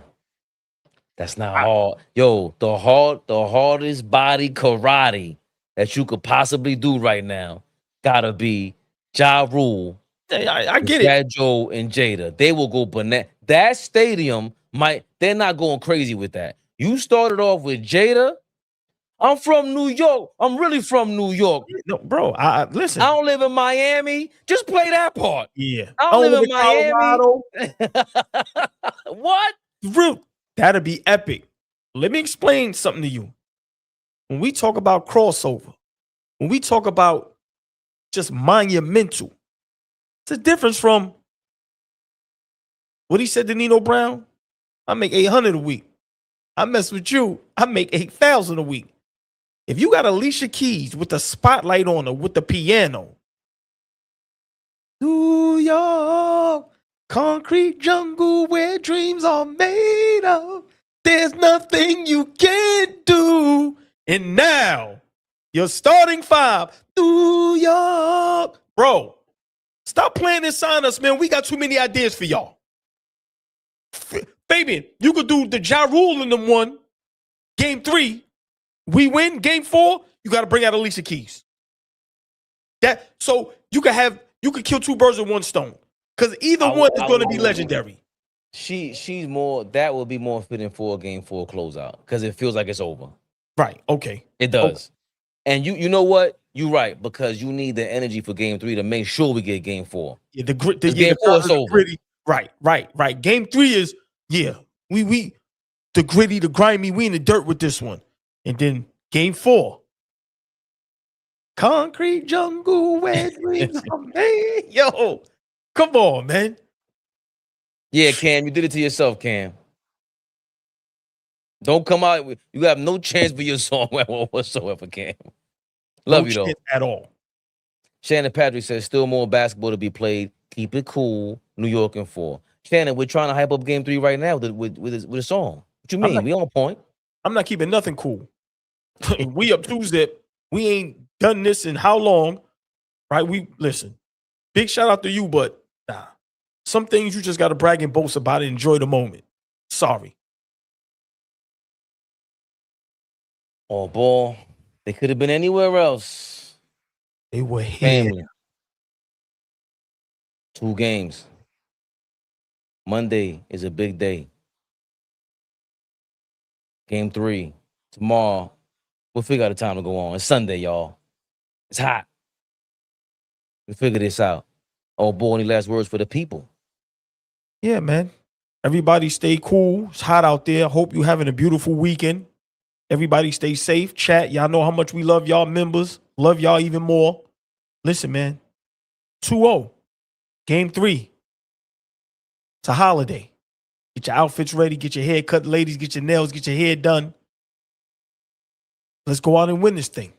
Speaker 1: That's not hard. Yo, the hardest body karate that you could possibly do right now gotta be Ja Rule
Speaker 3: I get it.
Speaker 1: Fat Joe and Jada, they will go bananas. That stadium they're not going crazy with that. You started off with Jada. I'm from New York. I'm really from New York.
Speaker 3: No, bro. Listen.
Speaker 1: I don't live in Miami. Just play that part.
Speaker 3: Yeah.
Speaker 1: I don't live in
Speaker 3: Colorado.
Speaker 1: Miami. What?
Speaker 3: Real. That'd be epic. Let me explain something to you. When we talk about crossover, when we talk about just monumental, it's a difference from what he said to Nino Brown. I make 800 a week. I mess with you. I make 8,000 a week. If you got Alicia Keys with the spotlight on her with the piano, New York, concrete jungle where dreams are made of. There's nothing you can't do. And now, your starting five, New York. Bro, stop playing this on us, man. We got too many ideas for y'all. Fabian, you could do the Ja Rule in them one. Game 3, we win. Game 4, you got to bring out Alicia Keys. So you could kill two birds with one stone. Because either one is going to be legendary.
Speaker 1: She's more, that will be more fitting for a Game 4 closeout because it feels like it's over.
Speaker 3: Right. Okay.
Speaker 1: It does.
Speaker 3: Okay.
Speaker 1: And you know what? You're right, because you need the energy for Game 3 to make sure we get Game 4.
Speaker 3: Yeah, the Game
Speaker 1: 4 is over.
Speaker 3: Gritty. Right. Game 3 is, we the gritty, the grimy, we in the dirt with this one. And then Game 4. Concrete jungle where dreams are made. Yo, come on, man.
Speaker 1: Yeah, Cam, you did it to yourself, Cam. Don't come out. You have no chance for your song whatsoever, Cam. Love you, though.
Speaker 3: At all.
Speaker 1: Shannon Patrick says, still more basketball to be played. Keep it cool. New York in 4. Shannon, we're trying to hype up Game 3 right now with a song. What you mean? We on point.
Speaker 3: I'm not keeping nothing cool. We up 2-zip. We ain't done this in how long? Right? Listen. Big shout out to you, but nah. Some things you just got to brag and boast about and enjoy the moment. Sorry.
Speaker 1: Oh, boy. They could have been anywhere else.
Speaker 3: They were here.
Speaker 1: Family. 2 games. Monday is a big day. Game 3. Tomorrow. We'll figure out a time to go on. It's Sunday, y'all. It's hot. We'll figure this out. Oh, boy, any last words for the people?
Speaker 3: Yeah, man. Everybody stay cool. It's hot out there. Hope you're having a beautiful weekend. Everybody stay safe. Chat. Y'all know how much we love y'all members. Love y'all even more. Listen, man. 2-0. Game 3. It's a holiday. Get your outfits ready. Get your hair cut, ladies. Get your nails. Get your hair done. Let's go out and win this thing.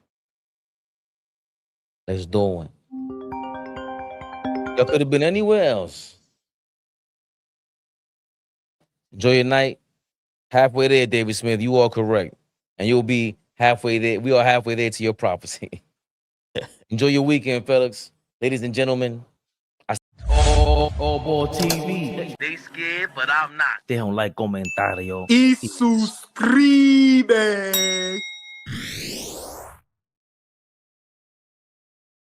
Speaker 1: Let's do it. Y'all could have been anywhere else. Enjoy your night. Halfway there, David Smith. You are correct. And you'll be halfway there. We are halfway there to your prophecy. Enjoy your weekend, fellas. Ladies and gentlemen. AllBall TV. They scared, but I'm not. They don't like comentario.
Speaker 12: Y suscribe.